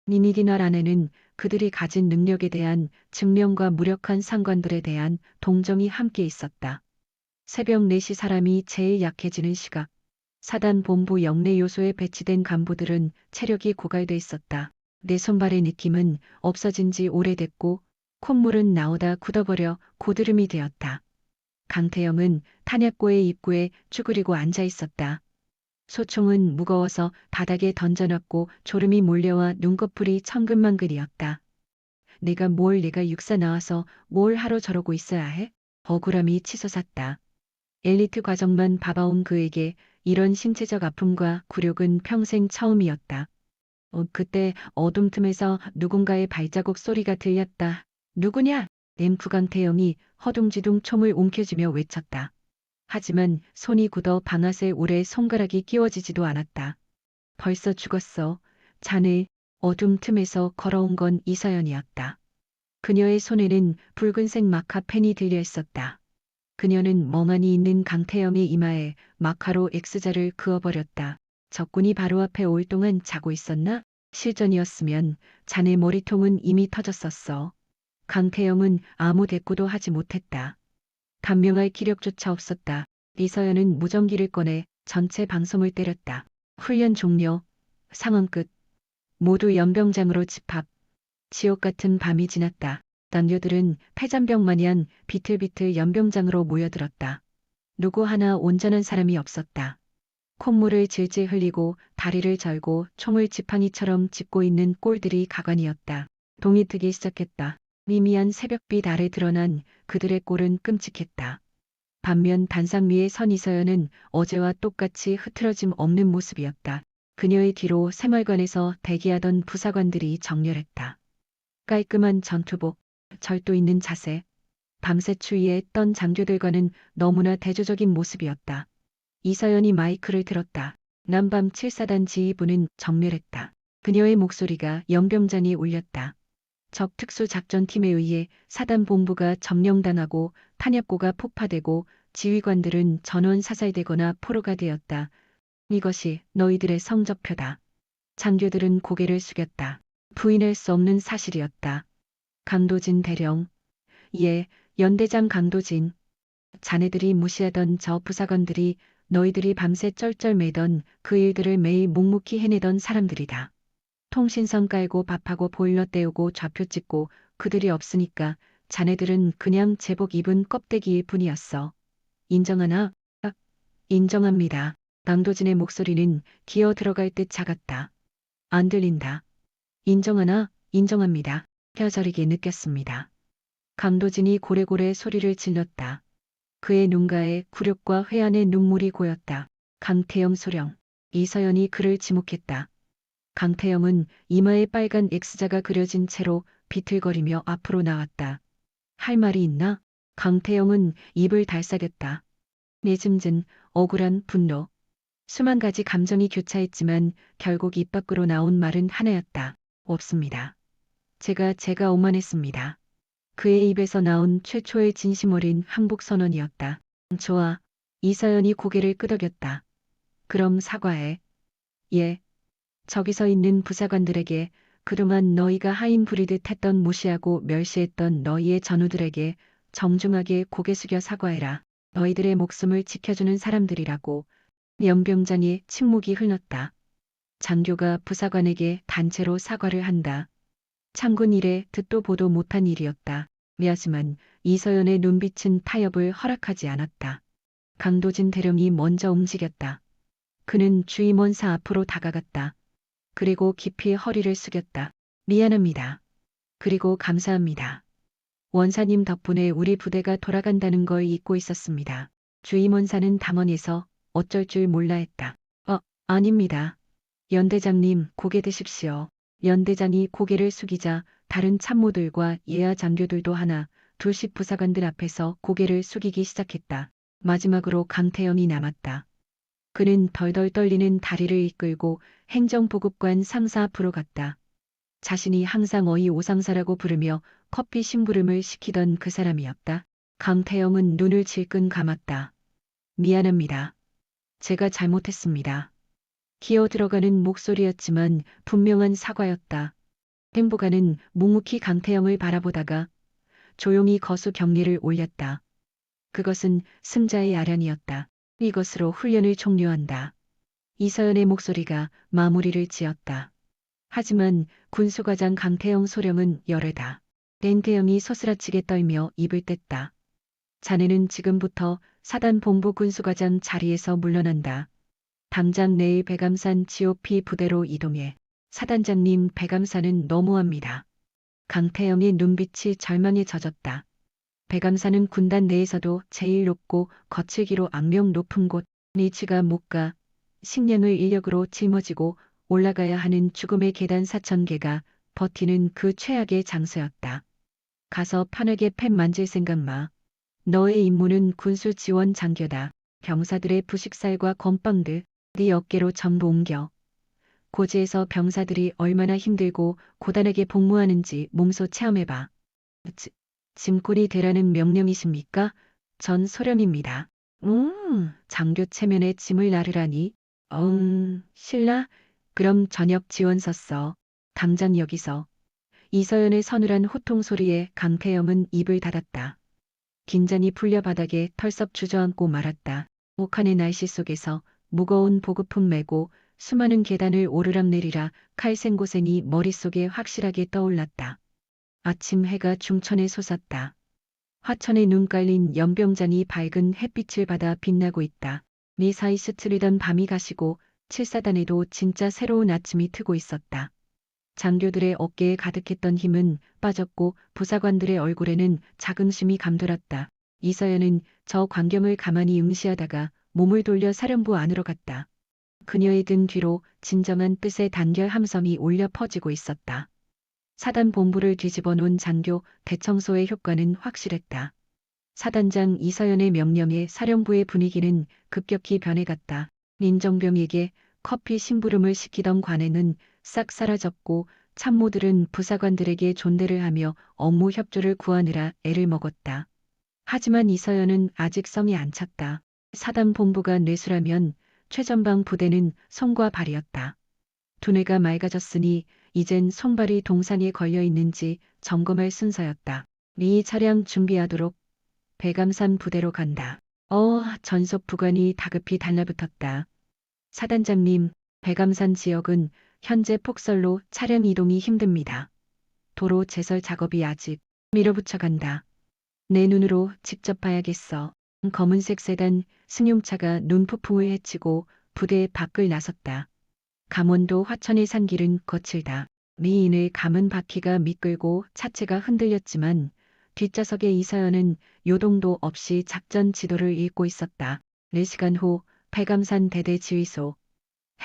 니니디날 안에는 그들이 가진 능력에 대한 증명과 무력한 상관들에 대한 동정이 함께 있었다. 새벽 4시 사람이 제일 약해지는 시각. 사단 본부 영내 요소에 배치된 간부들은 체력이 고갈돼 있었다. 내 손발의 느낌은 없어진 지 오래됐고 콧물은 나오다 굳어버려 고드름이 되었다. 강태영은 탄약고의 입구에 쭈그리고 앉아 있었다. 소총은 무거워서 바닥에 던져놨고 졸음이 몰려와 눈꺼풀이 천근만근이었다. 내가 육사 나와서 뭘 하러 저러고 있어야 해? 억울함이 치솟았다. 엘리트 과정만 봐봐온 그에게 이런 신체적 아픔과 굴욕은 평생 처음이었다. 그때 어둠 틈에서 누군가의 발자국 소리가 들렸다. 누구냐? 램프 강태영이 허둥지둥 총을 움켜쥐며 외쳤다. 하지만 손이 굳어 방아쇠 오래 손가락이 끼워지지도 않았다. 벌써 죽었어. 자네. 어둠 틈에서 걸어온 건 이서연이었다. 그녀의 손에는 붉은색 마카펜이 들려 있었다. 그녀는 멍하니 있는 강태영의 이마에 마카로 X자를 그어버렸다. 적군이 바로 앞에 올 동안 자고 있었나? 실전이었으면 자네 머리통은 이미 터졌었어. 강태영은 아무 대꾸도 하지 못했다. 단명할 기력조차 없었다. 이서연은 무전기를 꺼내 전체 방송을 때렸다. 훈련 종료. 상황 끝. 모두 연병장으로 집합. 지옥 같은 밤이 지났다. 남녀들은 패잔병 마냥 비틀비틀 연병장으로 모여들었다. 누구 하나 온전한 사람이 없었다. 콧물을 질질 흘리고 다리를 절고 총을 지팡이처럼 짚고 있는 꼴들이 가관이었다. 동이 트기 시작했다. 미미한 새벽빛 아래 드러난 그들의 꼴은 끔찍했다. 반면 단상 위에 선 이서연은 어제와 똑같이 흐트러짐 없는 모습이었다. 그녀의 뒤로 생활관에서 대기하던 부사관들이 정렬했다. 깔끔한 전투복, 절도 있는 자세, 밤새 추위에 떤 장교들과는 너무나 대조적인 모습이었다. 이서연이 마이크를 들었다. 남밤 7사단 지휘부는 정멸했다. 그녀의 목소리가 연병장에 울렸다. 적 특수작전팀에 의해 사단 본부가 점령당하고 탄약고가 폭파되고 지휘관들은 전원 사살되거나 포로가 되었다. 이것이 너희들의 성적표다. 장교들은 고개를 숙였다. 부인할 수 없는 사실이었다. 강도진 대령. 예, 연대장 강도진. 자네들이 무시하던 저 부사관들이 너희들이 밤새 쩔쩔매던 그 일들을 매일 묵묵히 해내던 사람들이다. 통신선 깔고 밥하고 보일러 때우고 좌표 찍고 그들이 없으니까 자네들은 그냥 제복 입은 껍데기일 뿐이었어. 인정하나? 인정합니다. 강도진의 목소리는 기어 들어갈 듯 작았다. 안 들린다. 인정하나? 인정합니다. 혀저리게 느꼈습니다. 강도진이 고래고래 소리를 질렀다. 그의 눈가에 굴욕과 회한의 눈물이 고였다. 강태영 소령. 이서연이 그를 지목했다. 강태영은 이마에 빨간 X자가 그려진 채로 비틀거리며 앞으로 나왔다. 할 말이 있나? 강태영은 입을 달싹였다. 내짐진 억울한 분노. 수만 가지 감정이 교차했지만 결국 입 밖으로 나온 말은 하나였다. 없습니다. 제가 오만했습니다. 그의 입에서 나온 최초의 진심 어린 항복 선언이었다. 좋아. 이서연이 고개를 끄덕였다. 그럼 사과해. 예. 저기 서 있는 부사관들에게 그동안 너희가 하인 부리듯 했던 무시하고 멸시했던 너희의 전우들에게 정중하게 고개 숙여 사과해라. 너희들의 목숨을 지켜주는 사람들이라고. 연병장의 침묵이 흘렀다. 장교가 부사관에게 단체로 사과를 한다. 창군 이래 듣도 보도 못한 일이었다. 미하지만 이서연의 눈빛은 타협을 허락하지 않았다. 강도진 대령이 먼저 움직였다. 그는 주임원사 앞으로 다가갔다. 그리고 깊이 허리를 숙였다. 미안합니다. 그리고 감사합니다. 원사님 덕분에 우리 부대가 돌아간다는 걸 잊고 있었습니다. 주임원사는 당원에서 어쩔 줄 몰라 했다. 아닙니다. 연대장님, 고개 드십시오. 연대장이 고개를 숙이자 다른 참모들과 예하 장교들도 하나, 둘씩 부사관들 앞에서 고개를 숙이기 시작했다. 마지막으로 강태영이 남았다. 그는 덜덜 떨리는 다리를 이끌고 행정보급관 상사 앞으로 갔다. 자신이 항상 어이 오상사라고 부르며 커피 심부름을 시키던 그 사람이었다. 강태영은 눈을 질끈 감았다. 미안합니다. 제가 잘못했습니다. 기어 들어가는 목소리였지만 분명한 사과였다. 행보관은 묵묵히 강태영을 바라보다가 조용히 거수 경례를 올렸다. 그것은 승자의 아련이었다. 이것으로 훈련을 종료한다. 이서연의 목소리가 마무리를 지었다. 하지만 군수과장 강태영 소령은 열애다. 랭태영이 소스라치게 떨며 입을 뗐다. 자네는 지금부터 사단 본부 군수과장 자리에서 물러난다. 당장 내일 백암산 GOP 부대로 이동해. 사단장님, 백암산은 너무합니다. 강태영의 눈빛이 절망에 젖었다. 백암산은 군단 내에서도 제일 높고 거칠기로 악명 높은 곳. 리치가 못 가. 식량을 인력으로 짊어지고 올라가야 하는 죽음의 계단 4,000개가 버티는 그 최악의 장소였다. 가서 편하게 팻 만질 생각 마. 너의 임무는 군수 지원 장교다. 병사들의 부식살과 건빵들 네 어깨로 전부 옮겨. 고지에서 병사들이 얼마나 힘들고 고단하게 복무하는지 몸소 체험해봐. 짐꾼이 되라는 명령이십니까? 전 소령입니다. 장교 체면에 짐을 나르라니. 신라? 그럼 저녁 지원서 써. 당장 여기서. 이서연의 서늘한 호통 소리에 강태영은 입을 닫았다. 긴장이 풀려 바닥에 털썩 주저앉고 말았다. 옥한의 날씨 속에서 무거운 보급품 메고 수많은 계단을 오르락내리락 칼 생고생이 머릿속에 확실하게 떠올랐다. 아침 해가 중천에 솟았다. 화천에 눈 깔린 연병장이 밝은 햇빛을 받아 빛나고 있다. 미사이 스트리던 밤이 가시고 칠사단에도 진짜 새로운 아침이 트고 있었다. 장교들의 어깨에 가득했던 힘은 빠졌고 부사관들의 얼굴에는 자긍심이 감돌았다. 이서연은 저 광경을 가만히 응시하다가 몸을 돌려 사령부 안으로 갔다. 그녀의 등 뒤로 진정한 뜻의 단결 함성이 울려 퍼지고 있었다. 사단 본부를 뒤집어 놓은 장교 대청소의 효과는 확실했다. 사단장 이서연의 명령에 사령부의 분위기는 급격히 변해갔다. 민정병에게 커피 심부름을 시키던 관행은 싹 사라졌고 참모들은 부사관들에게 존대를 하며 업무 협조를 구하느라 애를 먹었다. 하지만 이서연은 아직 성이 안 찼다. 사단 본부가 뇌수라면 최전방 부대는 손과 발이었다. 두뇌가 맑아졌으니 이젠 손발이 동상에 걸려 있는지 점검할 순서였다. 네 차량 준비하도록. 백암산 부대로 간다. 전속 부관이 다급히 달라붙었다. 사단장님, 백암산 지역은 현재 폭설로 차량 이동이 힘듭니다. 도로 제설 작업이 아직 밀어붙여 간다. 내 눈으로 직접 봐야겠어. 검은색 세단 승용차가 눈폭풍을 헤치고 부대 밖을 나섰다. 강원도 화천의 산길은 거칠다. 미인을 감은 바퀴가 미끌고 차체가 흔들렸지만 뒷좌석의 이서연은 요동도 없이 작전 지도를 읽고 있었다. 4시간 후 백암산 대대 지휘소.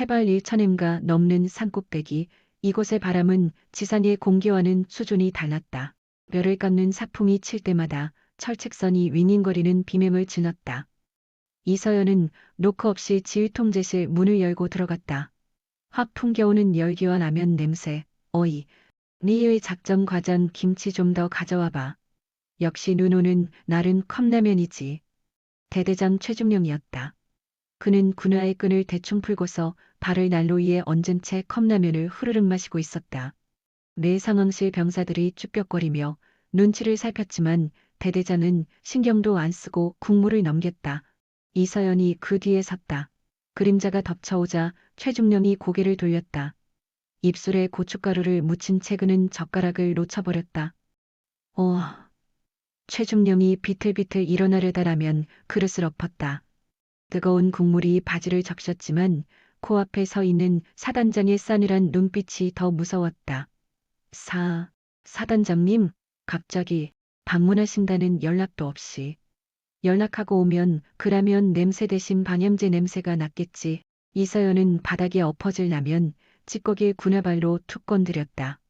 해발 1,000m가 넘는 산꼭대기 이곳의 바람은 지상의 공기와는 수준이 달랐다. 뼈를 깎는 사풍이 칠 때마다 철책선이 윙윙거리는 비명을 지렀다. 이서연은 노크 없이 지휘통제실 문을 열고 들어갔다. 확 풍겨오는 열기와 라면 냄새. 어이, 니의 작전 과장 김치 좀 더 가져와봐. 역시 눈 오는 날은 컵라면이지. 대대장 최중령이었다. 그는 군화의 끈을 대충 풀고서 발을 난로 위에 얹은 채 컵라면을 후루룩 마시고 있었다. 내 상황실 병사들이 쭈뼛거리며 눈치를 살폈지만 대대장은 신경도 안 쓰고 국물을 넘겼다. 이서연이 그 뒤에 섰다. 그림자가 덮쳐오자 최중령이 고개를 돌렸다. 입술에 고춧가루를 묻힌 채 그는 젓가락을 놓쳐버렸다. 최중령이 비틀비틀 일어나려다라면 그릇을 엎었다. 뜨거운 국물이 바지를 적셨지만 코앞에 서 있는 사단장의 싸늘한 눈빛이 더 무서웠다. 사단장님, 갑자기 방문하신다는 연락도 없이. 연락하고 오면 그라면 냄새 대신 방향제 냄새가 났겠지. 이서연은 바닥에 엎어질 라면 찌꺼기의 군화발로 툭 건드렸다.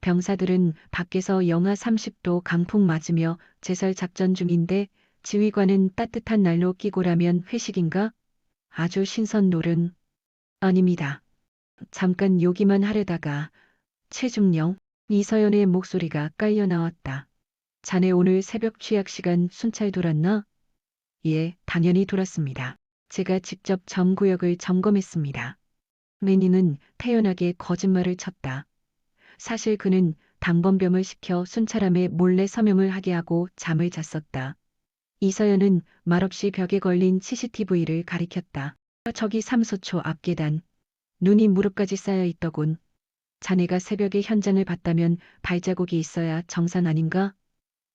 병사들은 밖에서 영하 30도 강풍 맞으며 제설 작전 중인데 지휘관은 따뜻한 난로 끼고라면 회식인가? 아주 신선 노른. 아닙니다. 잠깐 요기만 하려다가 최중령, 이서연의 목소리가 깔려 나왔다. 자네 오늘 새벽 취약 시간 순찰 돌았나? 예, 당연히 돌았습니다. 제가 직접 점구역을 점검했습니다. 매니는 태연하게 거짓말을 쳤다. 사실 그는 당번병을 시켜 순찰함에 몰래 서명을 하게 하고 잠을 잤었다. 이서연은 말없이 벽에 걸린 CCTV를 가리켰다. 저기 삼소초 앞 계단. 눈이 무릎까지 쌓여 있더군. 자네가 새벽에 현장을 봤다면 발자국이 있어야 정상 아닌가?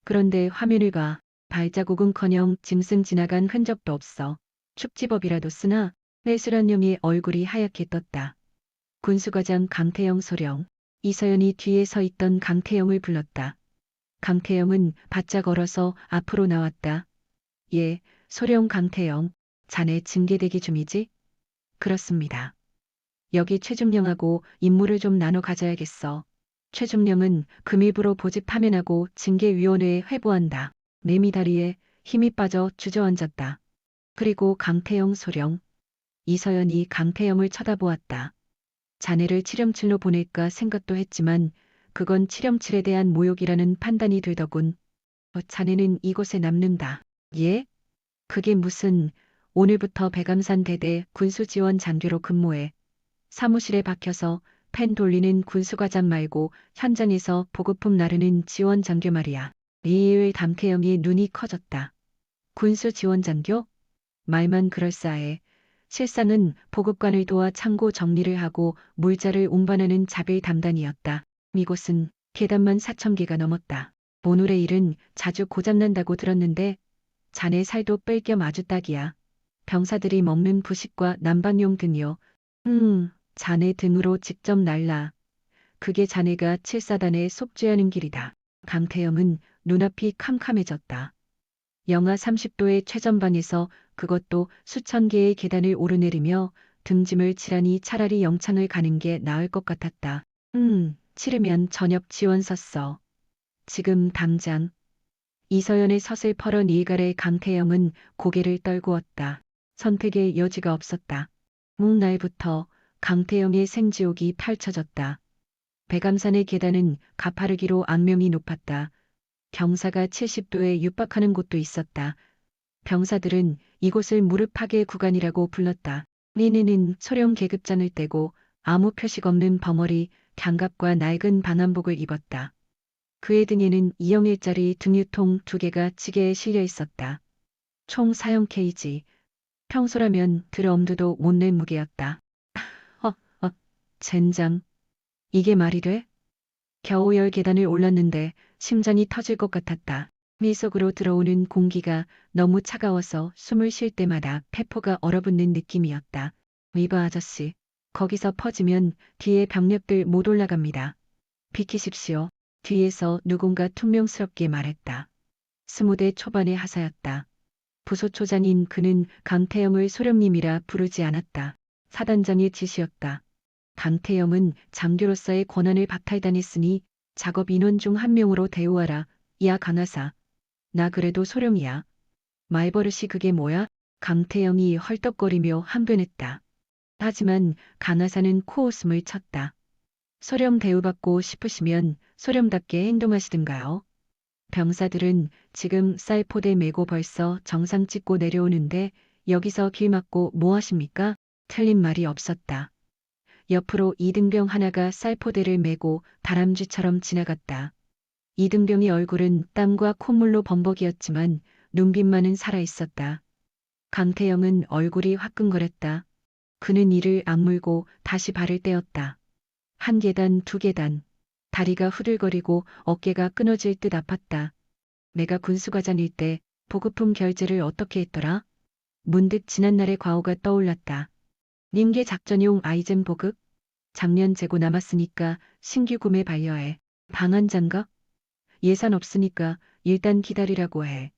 그런데 화면을 봐. 발자국은커녕 짐승 지나간 흔적도 없어. 축지법이라도 쓰나? 해수란 놈의 얼굴이 하얗게 떴다. 군수과장 강태영 소령. 이서연이 뒤에 서 있던 강태영을 불렀다. 강태영은 바짝 얼어서 앞으로 나왔다. 예, 소령 강태영. 자네 징계 대기 중이지? 그렇습니다. 여기 최중령하고 임무를 좀 나눠 가져야겠어. 최중령은 금일부로 보직 파면하고 징계위원회에 회부한다. 내미다리에 힘이 빠져 주저앉았다. 그리고 강태영 소령. 이서연이 강태영을 쳐다보았다. 자네를 치렴칠로 보낼까 생각도 했지만 그건 치렴칠에 대한 모욕이라는 판단이 들더군. 자네는 이곳에 남는다. 예? 그게 무슨 오늘부터 백암산 대대 군수지원 장교로 근무해. 사무실에 박혀서 펜 돌리는 군수과장 말고 현장에서 보급품 나르는 지원 장교 말이야. 이의 담태영의 눈이 커졌다. 군수 지원 장교? 말만 그럴싸해. 실상은 보급관을 도와 창고 정리를 하고 물자를 운반하는 자빌 담당이었다. 이곳은 계단만 4,000개가 넘었다. 오늘의 일은 자주 고장난다고 들었는데 자네 살도 뺄 겸 아주 딱이야. 병사들이 먹는 부식과 난방용 등요. 자네 등으로 직접 날라. 그게 자네가 칠사단에 속죄하는 길이다. 강태영은 눈앞이 캄캄해졌다. 영하 30도의 최전방에서 그것도 수천 개의 계단을 오르내리며 등짐을 치라니 차라리 영창을 가는 게 나을 것 같았다. 치르면 저녁 지원서 써. 지금 당장. 이서연의 섯을 펄어 니갈의 강태영은 고개를 떨구었다. 선택의 여지가 없었다. 날부터 강태영의 생지옥이 펼쳐졌다. 백암산의 계단은 가파르기로 악명이 높았다. 경사가 70도에 육박하는 곳도 있었다. 병사들은 이곳을 무릎파괴 구간이라고 불렀다. 니네는 소령 계급장을 떼고 아무 표식 없는 벙어리, 장갑과 낡은 방한복을 입었다. 그의 등에는 201짜리 등유통 2개가 지게에 실려 있었다. 총 사형 케이지. 평소라면 들 엄두도 못 낼 무게였다. 젠장. 이게 말이 돼? 겨우 10계단을 올랐는데 심장이 터질 것 같았다. 미속으로 들어오는 공기가 너무 차가워서 숨을 쉴 때마다 폐포가 얼어붙는 느낌이었다. 위바 아저씨, 거기서 퍼지면 뒤에 병력들 못 올라갑니다. 비키십시오. 뒤에서 누군가 퉁명스럽게 말했다. 20대 초반의 하사였다. 부소초장인 그는 강태영을 소령님이라 부르지 않았다. 사단장의 지시였다. 강태영은 장교로서의 권한을 박탈당했으니 작업 인원 중 한 명으로 대우하라. 야 강하사. 나 그래도 소령이야. 말버릇이 그게 뭐야? 강태영이 헐떡거리며 항변했다. 하지만 강하사는 코웃음을 쳤다. 소령 대우받고 싶으시면 소령답게 행동하시든가요. 병사들은 지금 쌀포대 메고 벌써 정상 찍고 내려오는데 여기서 길 막고 뭐 하십니까? 틀린 말이 없었다. 옆으로 이등병 하나가 쌀포대를 메고 다람쥐처럼 지나갔다. 이등병의 얼굴은 땀과 콧물로 범벅이었지만 눈빛만은 살아있었다. 강태영은 얼굴이 화끈거렸다. 그는 이를 악물고 다시 발을 떼었다. 한 계단, 두 계단. 다리가 후들거리고 어깨가 끊어질 듯 아팠다. 내가 군수과장일 때 보급품 결제를 어떻게 했더라? 문득 지난날의 과오가 떠올랐다. 닌게 작전용 아이젠 보급? 작년 재고 남았으니까 신규 구매 반려해. 방한 장갑? 예산 없으니까 일단 기다리라고 해.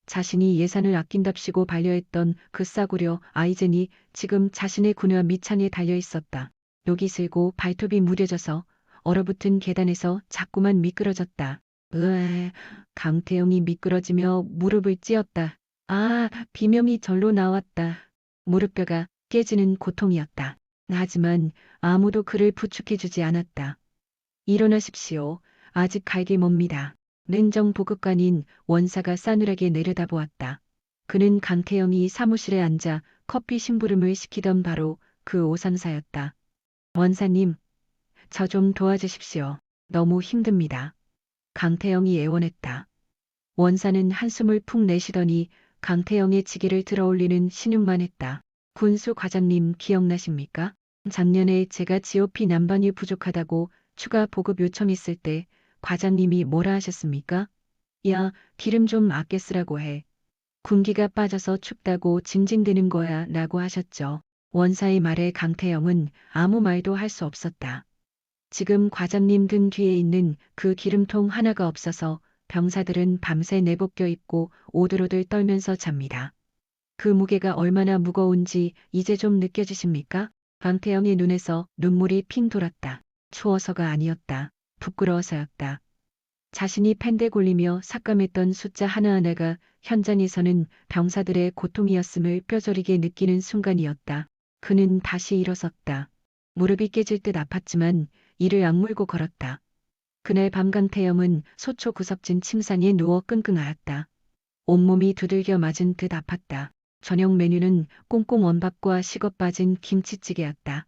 자신이 예산을 아낀답시고 반려했던 그 싸구려 아이젠이 지금 자신의 군화 밑창에 달려 있었다. 녹이 슬고 발톱이 무뎌져서 얼어붙은 계단에서 자꾸만 미끄러졌다. 으아, 강태영이 미끄러지며 무릎을 찧었다. 아, 비명이 절로 나왔다. 무릎뼈가 깨지는 고통이었다. 하지만 아무도 그를 부축해주지 않았다. 일어나십시오. 아직 갈 길 멉니다. 냉정 보급관인 원사가 싸늘하게 내려다보았다. 그는 강태영이 사무실에 앉아 커피 심부름을 시키던 바로 그 오상사였다. 원사님, 저 좀 도와주십시오. 너무 힘듭니다. 강태영이 애원했다. 원사는 한숨을 푹 내쉬더니 강태영의 지게를 들어올리는 신용만 했다. 군수 과장님 기억나십니까? 작년에 제가 GOP 난방이 부족하다고 추가 보급 요청했을 때 과장님이 뭐라 하셨습니까? 야, 기름 좀 아껴 쓰라고 해. 군기가 빠져서 춥다고 징징대는 거야 라고 하셨죠. 원사의 말에 강태영은 아무 말도 할 수 없었다. 지금 과장님 등 뒤에 있는 그 기름통 하나가 없어서 병사들은 밤새 내복겨 입고 오들오들 떨면서 잡니다. 그 무게가 얼마나 무거운지 이제 좀 느껴지십니까? 강태영의 눈에서 눈물이 핑 돌았다. 추워서가 아니었다. 부끄러워서였다. 자신이 펜대 골리며 삭감했던 숫자 하나하나가 현장에서는 병사들의 고통이었음을 뼈저리게 느끼는 순간이었다. 그는 다시 일어섰다. 무릎이 깨질 듯 아팠지만 이를 악물고 걸었다. 그날 밤 강태영은 소초 구석진 침상에 누워 끙끙 앓았다. 온몸이 두들겨 맞은 듯 아팠다. 저녁 메뉴는 꽁꽁 원밥과 식어 빠진 김치찌개였다.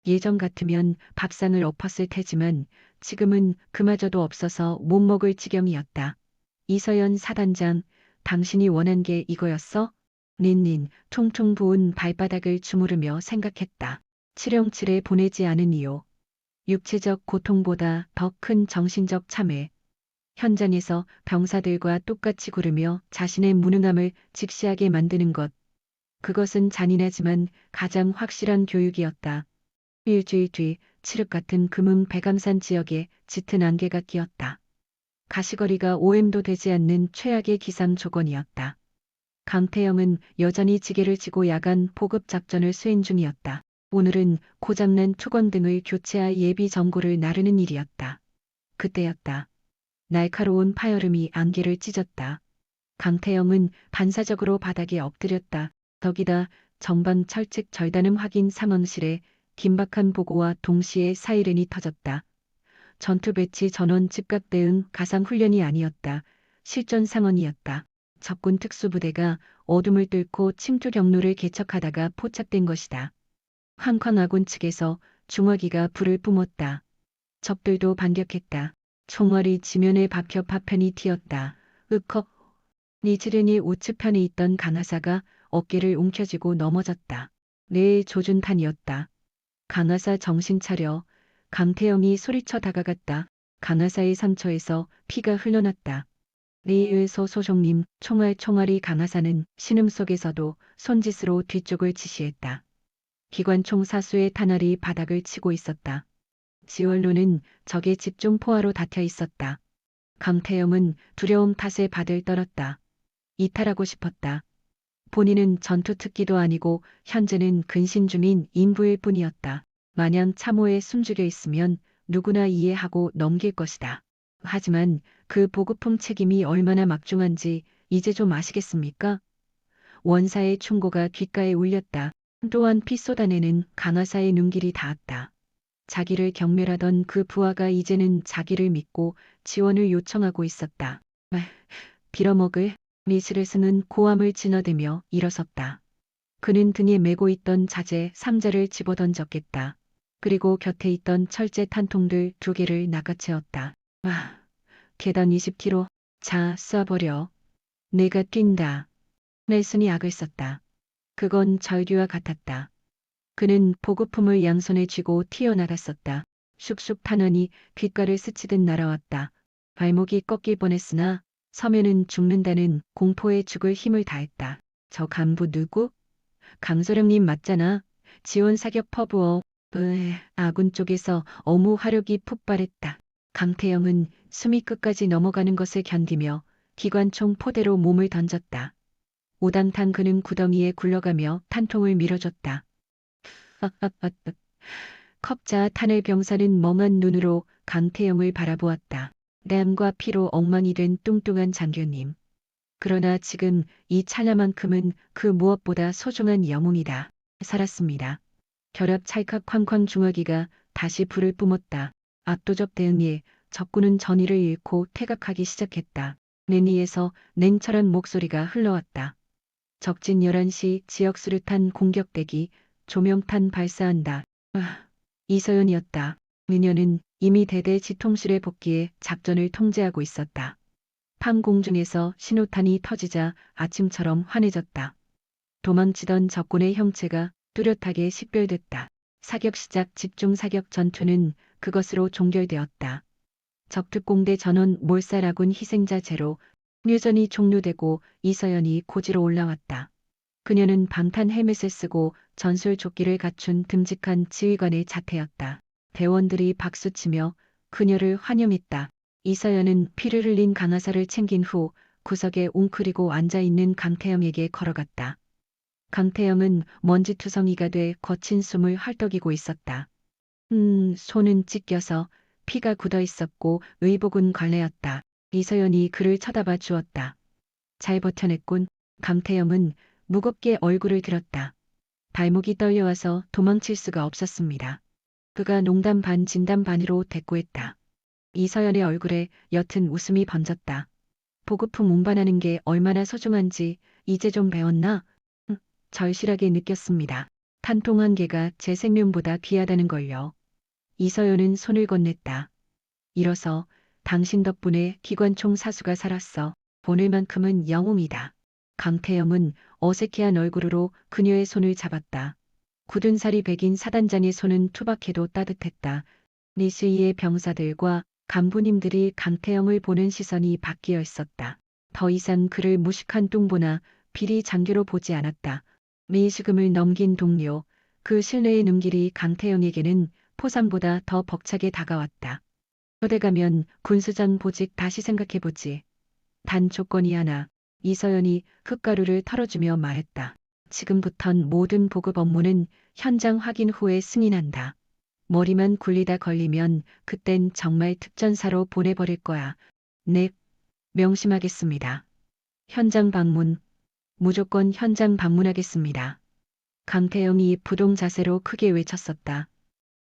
예전 같으면 밥상을 엎었을 테지만 지금은 그마저도 없어서 못 먹을 지경이었다. 이서연 사단장, 당신이 원한 게 이거였어? 닌닌 퉁퉁 부은 발바닥을 주무르며 생각했다. 칠형칠에 보내지 않은 이유. 육체적 고통보다 더 큰 정신적 참회. 현장에서 병사들과 똑같이 구르며 자신의 무능함을 직시하게 만드는 것. 그것은 잔인하지만 가장 확실한 교육이었다. 일주일 뒤 칠흑 같은 금은 백암산 지역에 짙은 안개가 끼었다. 가시거리가 5m도 되지 않는 최악의 기상 조건이었다. 강태영은 여전히 지게를 지고 야간 보급 작전을 수행 중이었다. 오늘은 고장난 투건 등을 교체할 예비 전구를 나르는 일이었다. 그때였다. 날카로운 파열음이 안개를 찢었다. 강태영은 반사적으로 바닥에 엎드렸다. 덕이다 정방 철칙 절단음 확인 상황실에 긴박한 보고와 동시에 사이렌이 터졌다. 전투 배치 전원 즉각 대응 가상 훈련이 아니었다. 실전 상황이었다. 적군 특수부대가 어둠을 뚫고 침투 경로를 개척하다가 포착된 것이다. 황황 아군 측에서 중화기가 불을 뿜었다. 적들도 반격했다. 총알이 지면에 박혀 파편이 튀었다. 으컥. 니즈른이 우측편에 있던 강하사가 어깨를 움켜쥐고 넘어졌다. 내 조준탄이었다. 강하사 정신 차려. 강태영이 소리쳐 다가갔다. 강하사의 상처에서 피가 흘러났다. 리의소 소종님, 총알이 강하사는 신음 속에서도 손짓으로 뒤쪽을 지시했다. 기관총 사수의 탄알이 바닥을 치고 있었다. 지원로는 적의 집중 포화로 닫혀 있었다. 강태영은 두려움 탓에 발을 떨었다. 이탈하고 싶었다. 본인은 전투 특기도 아니고 현재는 근신 중인 인부일 뿐이었다. 마냥 참호에 숨죽여 있으면 누구나 이해하고 넘길 것이다. 하지만 그 보급품 책임이 얼마나 막중한지 이제 좀 아시겠습니까? 원사의 충고가 귓가에 울렸다. 또한 피 쏟아내는 강하사의 눈길이 닿았다. 자기를 경멸하던 그 부하가 이제는 자기를 믿고 지원을 요청하고 있었다. 빌어먹을 미스레스는 고함을 지나대며 일어섰다. 그는 등에 메고 있던 자재 상자를 집어던졌겠다. 그리고 곁에 있던 철제 탄통들 2개를 낚아채었다. 계단 20km. 자, 쏴버려. 내가 뛴다. 넬슨이 악을 썼다. 그건 절규와 같았다. 그는 보급품을 양손에 쥐고 튀어나갔었다. 슉슉 탄환이 귓가를 스치듯 날아왔다. 발목이 꺾일 뻔했으나 서면은 죽는다는 공포에 죽을 힘을 다했다. 저 간부 누구? 강소령님 맞잖아. 지원 사격 퍼부어. 아군 쪽에서 어무 화력이 폭발했다. 강태영은 숨이 끝까지 넘어가는 것을 견디며 기관총 포대로 몸을 던졌다. 우당탕 그는 구덩이에 굴러가며 탄통을 밀어줬다. 컵자 탄을 병사는 멍한 눈으로 강태영을 바라보았다. 땀과 피로 엉망이 된 뚱뚱한 장교님. 그러나 지금 이 찰나만큼은 그 무엇보다 소중한 영웅이다. 살았습니다. 결합 찰칵 쾅쾅 중화기가 다시 불을 뿜었다. 압도적 대응에 적군은 전의를 잃고 퇴각하기 시작했다. 내니에서 냉철한 목소리가 흘러왔다. 적진 11시 지역 수류탄 공격대기, 조명탄 발사한다. 이서연이었다. 그녀는 이미 대대 지통실에 복귀해 작전을 통제하고 있었다. 판공중에서 신호탄이 터지자 아침처럼 환해졌다. 도망치던 적군의 형체가 뚜렷하게 식별됐다. 사격 시작 집중 사격 전투는 그것으로 종결되었다. 적특공대 전원 몰살아군 희생자 제로. 류전이 종료되고 이서연이 고지로 올라왔다. 그녀는 방탄 헬멧을 쓰고 전술 조끼를 갖춘 듬직한 지휘관의 자태였다. 대원들이 박수치며 그녀를 환영했다. 이서연은 피를 흘린 강하사를 챙긴 후 구석에 웅크리고 앉아있는 강태영에게 걸어갔다. 강태영은 먼지투성이가 돼 거친 숨을 헐떡이고 있었다. 손은 찢겨서 피가 굳어 있었고 의복은 걸레였다. 이서연이 그를 쳐다봐 주었다. 잘 버텨냈군. 강태영은 무겁게 얼굴을 들었다. 발목이 떨려와서 도망칠 수가 없었습니다. 그가 농담 반 진담 반으로 대꾸했다. 이서연의 얼굴에 옅은 웃음이 번졌다. 보급품 운반하는 게 얼마나 소중한지 이제 좀 배웠나? 절실하게 느꼈습니다. 탄통 한 개가 제 생명보다 귀하다는 걸요. 이서연은 손을 건넸다. 일어서 당신 덕분에 기관총 사수가 살았어. 오늘만큼은 영웅이다. 강태영은 어색해한 얼굴로 그녀의 손을 잡았다. 굳은 살이 배긴 사단장의 손은 투박해도 따뜻했다. 니스이의 병사들과 간부님들이 강태영을 보는 시선이 바뀌어 있었다. 더 이상 그를 무식한 뚱보나 비리 장교로 보지 않았다. 미식음을 넘긴 동료, 그 신뢰의 눈길이 강태영에게는 포상보다 더 벅차게 다가왔다. 어디 가면 군수장 보직 다시 생각해보지. 단 조건이 하나. 이서연이 흙가루를 털어주며 말했다. 지금부턴 모든 보급 업무는 현장 확인 후에 승인한다. 머리만 굴리다 걸리면 그땐 정말 특전사로 보내버릴 거야. 네, 명심하겠습니다. 현장 방문. 무조건 현장 방문하겠습니다. 강태영이 부동 자세로 크게 외쳤었다.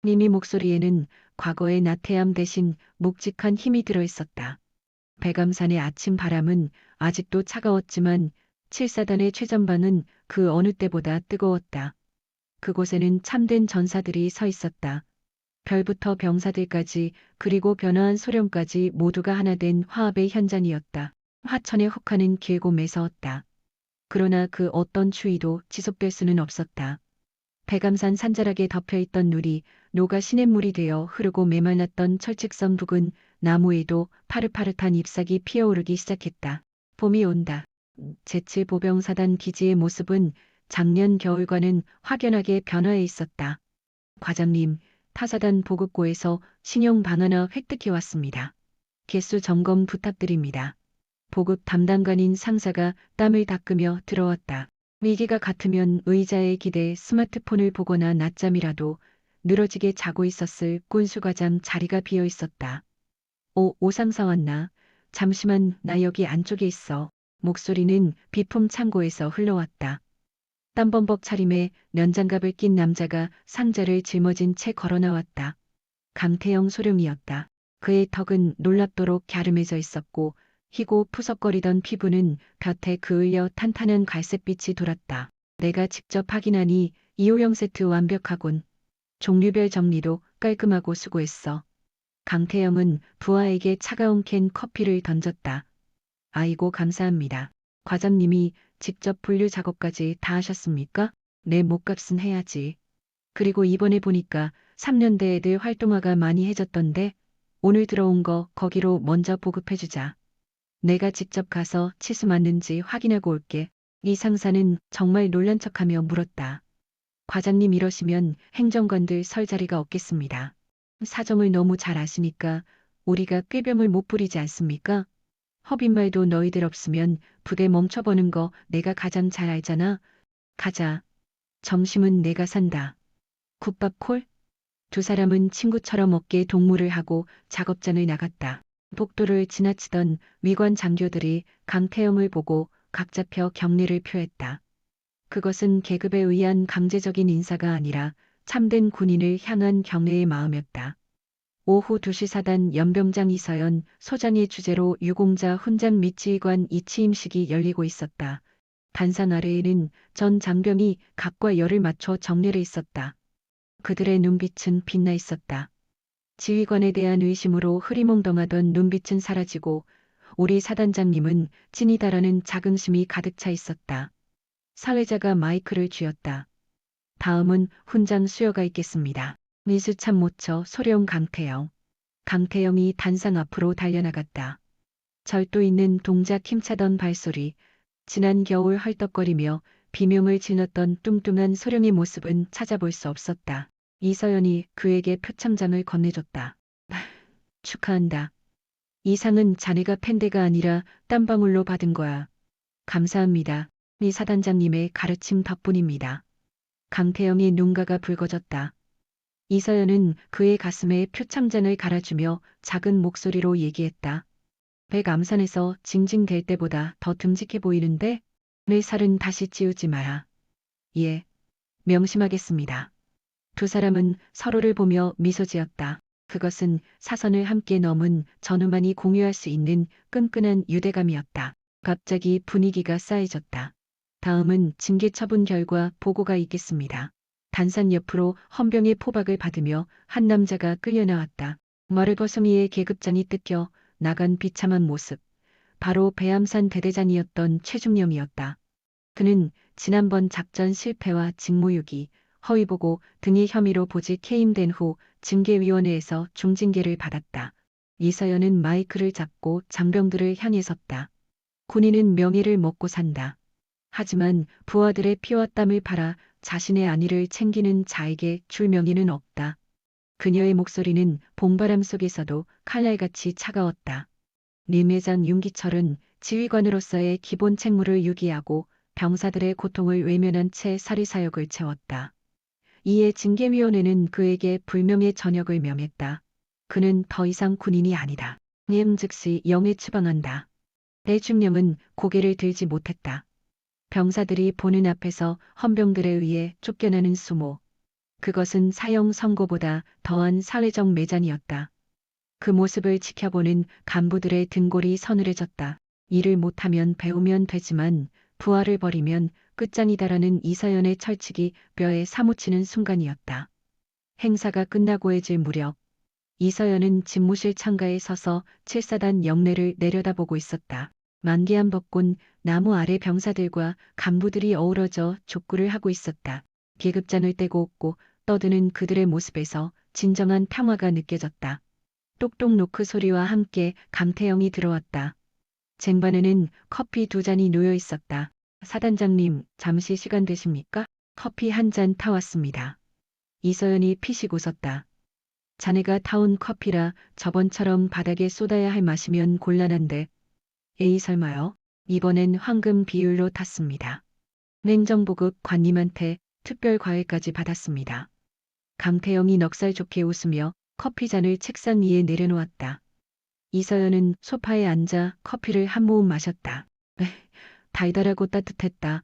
님이 목소리에는 과거의 나태함 대신 묵직한 힘이 들어있었다. 백암산의 아침 바람은 아직도 차가웠지만 7사단의 최전방은 그 어느 때보다 뜨거웠다. 그곳에는 참된 전사들이 서 있었다. 별부터 병사들까지 그리고 변화한 소령까지 모두가 하나 된 화합의 현장이었다. 화천의 혹하는 길고 매서웠다. 그러나 그 어떤 추위도 지속될 수는 없었다. 백암산 산자락에 덮여있던 누리, 녹아 시냇물이 되어 흐르고 메말랐던 철책선 부근 나무에도 파릇파릇한 잎사귀 피어오르기 시작했다. 봄이 온다. 제7보병사단 기지의 모습은 작년 겨울과는 확연하게 변화해 있었다. 과장님, 타사단 보급고에서 신용 방하나 획득해 왔습니다. 개수 점검 부탁드립니다. 보급 담당관인 상사가 땀을 닦으며 들어왔다. 위기가 같으면 의자에 기대 스마트폰을 보거나 낮잠이라도 늘어지게 자고 있었을 꾼수과장 자리가 비어 있었다. 오상사 왔나? 잠시만, 나 여기 안쪽에 있어. 목소리는 비품 창고에서 흘러왔다. 땀범벅 차림에 면장갑을 낀 남자가 상자를 짊어진 채 걸어 나왔다. 강태영 소령이었다. 그의 턱은 놀랍도록 갸름해져 있었고 희고 푸석거리던 피부는 볕에 그을려 탄탄한 갈색빛이 돌았다. 내가 직접 확인하니 2호형 세트 완벽하군. 종류별 정리도 깔끔하고 수고했어. 강태영은 부하에게 차가운 캔 커피를 던졌다. 아이고 감사합니다. 과장님이 직접 분류 작업까지 다 하셨습니까? 내 몸값은 해야지. 그리고 이번에 보니까 3년대 애들 활동화가 많이 해졌던데 오늘 들어온 거 거기로 먼저 보급해주자. 내가 직접 가서 치수 맞는지 확인하고 올게. 이 상사는 정말 놀란 척하며 물었다. 과장님 이러시면 행정관들 설 자리가 없겠습니다. 사정을 너무 잘 아시니까 우리가 꾀병을 못 부리지 않습니까? 허빈말도 너희들 없으면 부대 멈춰보는 거 내가 가장 잘 알잖아. 가자. 점심은 내가 산다. 국밥 콜? 두 사람은 친구처럼 어깨에 동무를 하고 작업장을 나갔다. 복도를 지나치던 위관 장교들이 강태영을 보고 각 잡혀 경례를 표했다. 그것은 계급에 의한 강제적인 인사가 아니라 참된 군인을 향한 경례의 마음이었다. 오후 2시 사단 연병장 이서연 소장의 주재로 유공자 훈장 및 지휘관 이취임식이 열리고 있었다. 단상 아래에는 전 장병이 각과 열을 맞춰 정례를 있었다. 그들의 눈빛은 빛나 있었다. 지휘관에 대한 의심으로 흐리멍덩하던 눈빛은 사라지고 우리 사단장님은 찐이다라는 자긍심이 가득 차 있었다. 사회자가 마이크를 쥐었다. 다음은 훈장 수여가 있겠습니다. 미수 참 못쳐 소령 강태영. 강태영이 단상 앞으로 달려나갔다. 절도 있는 동작 힘차던 발소리, 지난 겨울 헐떡거리며 비명을 질렀던 뚱뚱한 소령의 모습은 찾아볼 수 없었다. 이서연이 그에게 표창장을 건네줬다. 축하한다. 이 상은 자네가 팬데가 아니라 땀방울로 받은 거야. 감사합니다. 이 사단장님의 가르침 덕분입니다. 강태영의 눈가가 붉어졌다. 이서연은 그의 가슴에 표창장을 갈아주며 작은 목소리로 얘기했다. 백암산에서 징징댈 때보다 더 듬직해 보이는데 내 살은 다시 찌우지 마라. 예, 명심하겠습니다. 두 사람은 서로를 보며 미소 지었다. 그것은 사선을 함께 넘은 전우만이 공유할 수 있는 끈끈한 유대감이었다. 갑자기 분위기가 싸해졌다. 다음은 징계 처분 결과 보고가 있겠습니다. 단상 옆으로 헌병의 포박을 받으며 한 남자가 끌려나왔다. 머리버섯미의 계급장이 뜯겨 나간 비참한 모습. 바로 배암산 대대장이었던 최중령이었다. 그는 지난번 작전 실패와 직무유기, 허위보고 등의 혐의로 보직 해임된 후 징계위원회에서 중징계를 받았다. 이서연은 마이크를 잡고 장병들을 향해 섰다. 군인은 명예를 먹고 산다. 하지만 부하들의 피와 땀을 팔아 자신의 안위를 챙기는 자에게 줄 명예는 없다. 그녀의 목소리는 봄바람 속에서도 칼날같이 차가웠다. 림회장 윤기철은 지휘관으로서의 기본 책무를 유기하고 병사들의 고통을 외면한 채 사리사욕을 채웠다. 이에 징계위원회는 그에게 불명예 전역을 명했다. 그는 더 이상 군인이 아니다. 즉시 영에 추방한다. 대중령은 고개를 들지 못했다. 병사들이 보는 앞에서 헌병들에 의해 쫓겨나는 수모. 그것은 사형 선고보다 더한 사회적 매장이었다. 그 모습을 지켜보는 간부들의 등골이 서늘해졌다. 일을 못하면 배우면 되지만 부하를 버리면 끝장이다라는 이서연의 철칙이 뼈에 사무치는 순간이었다. 행사가 끝나고 해질 무렵 이서연은 집무실 창가에 서서 7사단 영내를 내려다보고 있었다. 만개한 벚꽃 나무 아래 병사들과 간부들이 어우러져 족구를 하고 있었다. 계급장을 떼고 웃고 떠드는 그들의 모습에서 진정한 평화가 느껴졌다. 똑똑 노크 소리와 함께 강태영이 들어왔다. 쟁반에는 커피 2잔이 놓여 있었다. 사단장님, 잠시 시간 되십니까? 커피 한 잔 타왔습니다. 이서연이 피식 웃었다. 자네가 타온 커피라 저번처럼 바닥에 쏟아야 할 맛이면 곤란한데. 에이 설마요? 이번엔 황금 비율로 탔습니다. 냉정보급 관님한테 특별 과외까지 받았습니다. 강태영이 넉살 좋게 웃으며 커피잔을 책상 위에 내려놓았다. 이서연은 소파에 앉아 커피를 한 모금 마셨다. 달달하고 따뜻했다.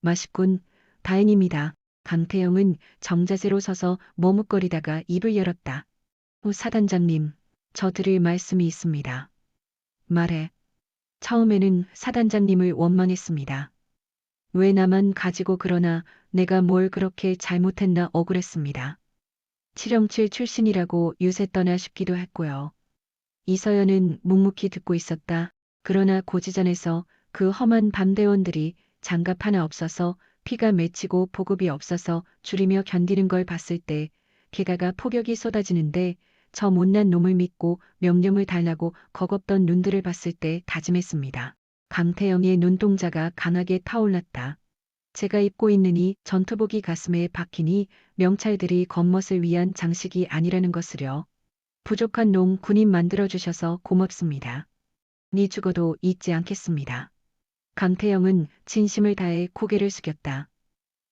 맛있군. 다행입니다. 강태영은 정자세로 서서 머뭇거리다가 입을 열었다. 사단장님, 저 드릴 말씀이 있습니다. 말해. 처음에는 사단장님을 원망했습니다. 왜 나만 가지고 그러나 내가 뭘 그렇게 잘못했나 억울했습니다. 칠영칠 출신이라고 유세 떠나 싶기도 했고요. 이서연은 묵묵히 듣고 있었다. 그러나 고지전에서 그 험한 밤대원들이 장갑 하나 없어서 피가 맺히고 보급이 없어서 줄이며 견디는 걸 봤을 때 게다가 폭격이 쏟아지는데 저 못난 놈을 믿고 명령을 달라고 거겁던 눈들을 봤을 때 다짐했습니다. 강태영의 눈동자가 강하게 타올랐다. 제가 입고 있는 이 전투복이 가슴에 박히니 명찰들이 겉멋을 위한 장식이 아니라는 것을요. 부족한 놈 군인 만들어주셔서 고맙습니다. 니 죽어도 잊지 않겠습니다. 강태영은 진심을 다해 고개를 숙였다.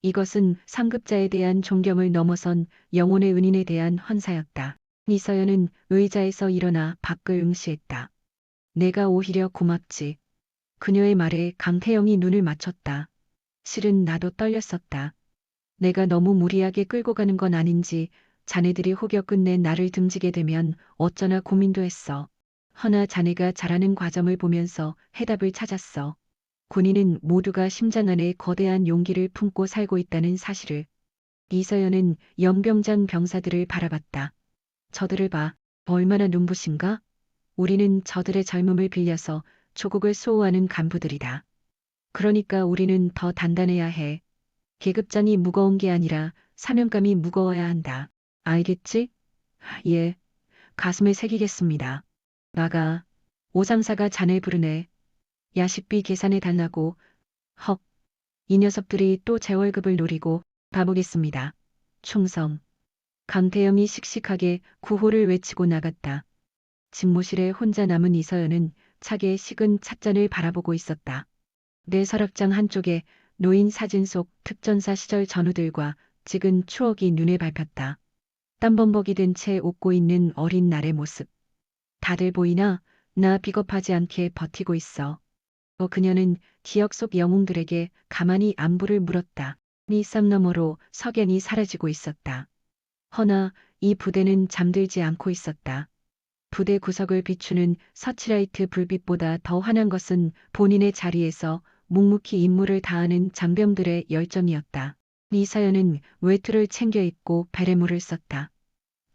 이것은 상급자에 대한 존경을 넘어선 영혼의 은인에 대한 헌사였다. 이서연은 의자에서 일어나 밖을 응시했다. 내가 오히려 고맙지. 그녀의 말에 강태영이 눈을 맞췄다. 실은 나도 떨렸었다. 내가 너무 무리하게 끌고 가는 건 아닌지 자네들이 혹여 끝내 나를 등지게 되면 어쩌나 고민도 했어. 허나 자네가 잘하는 과정을 보면서 해답을 찾았어. 군인은 모두가 심장 안에 거대한 용기를 품고 살고 있다는 사실을. 이서연은 연병장 병사들을 바라봤다. 저들을 봐. 얼마나 눈부신가? 우리는 저들의 젊음을 빌려서 조국을 수호하는 간부들이다. 그러니까 우리는 더 단단해야 해. 계급장이 무거운 게 아니라 사명감이 무거워야 한다. 알겠지? 예. 가슴에 새기겠습니다. 나가. 오상사가 자네 부르네. 야식비 계산해 달라고. 헉. 이 녀석들이 또 제 월급을 노리고 가보겠습니다. 충성. 강태영이 씩씩하게 구호를 외치고 나갔다. 집무실에 혼자 남은 이서연은 차게 식은 찻잔을 바라보고 있었다. 내 서랍장 한쪽에 노인 사진 속 특전사 시절 전우들과 찍은 추억이 눈에 밟혔다. 땀범벅이 된 채 웃고 있는 어린 날의 모습. 다들 보이나? 나 비겁하지 않게 버티고 있어. 그녀는 기억 속 영웅들에게 가만히 안부를 물었다. 네 쌈 너머로 석연이 사라지고 있었다. 허나 이 부대는 잠들지 않고 있었다. 부대 구석을 비추는 서치라이트 불빛보다 더 환한 것은 본인의 자리에서 묵묵히 임무를 다하는 장병들의 열정이었다. 이사연은 외투를 챙겨 입고 베레모를 썼다.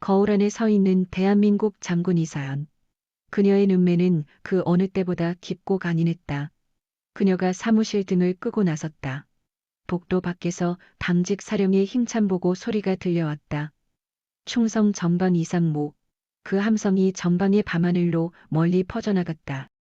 거울 안에 서 있는 대한민국 장군 이사연. 그녀의 눈매는 그 어느 때보다 깊고 간인했다. 그녀가 사무실 등을 끄고 나섰다. 복도 밖에서 당직 사령의 힘찬 보고 소리가 들려왔다. 충성 전방 이상모. 그 함성이 전방의 밤하늘로 멀리 퍼져나갔다.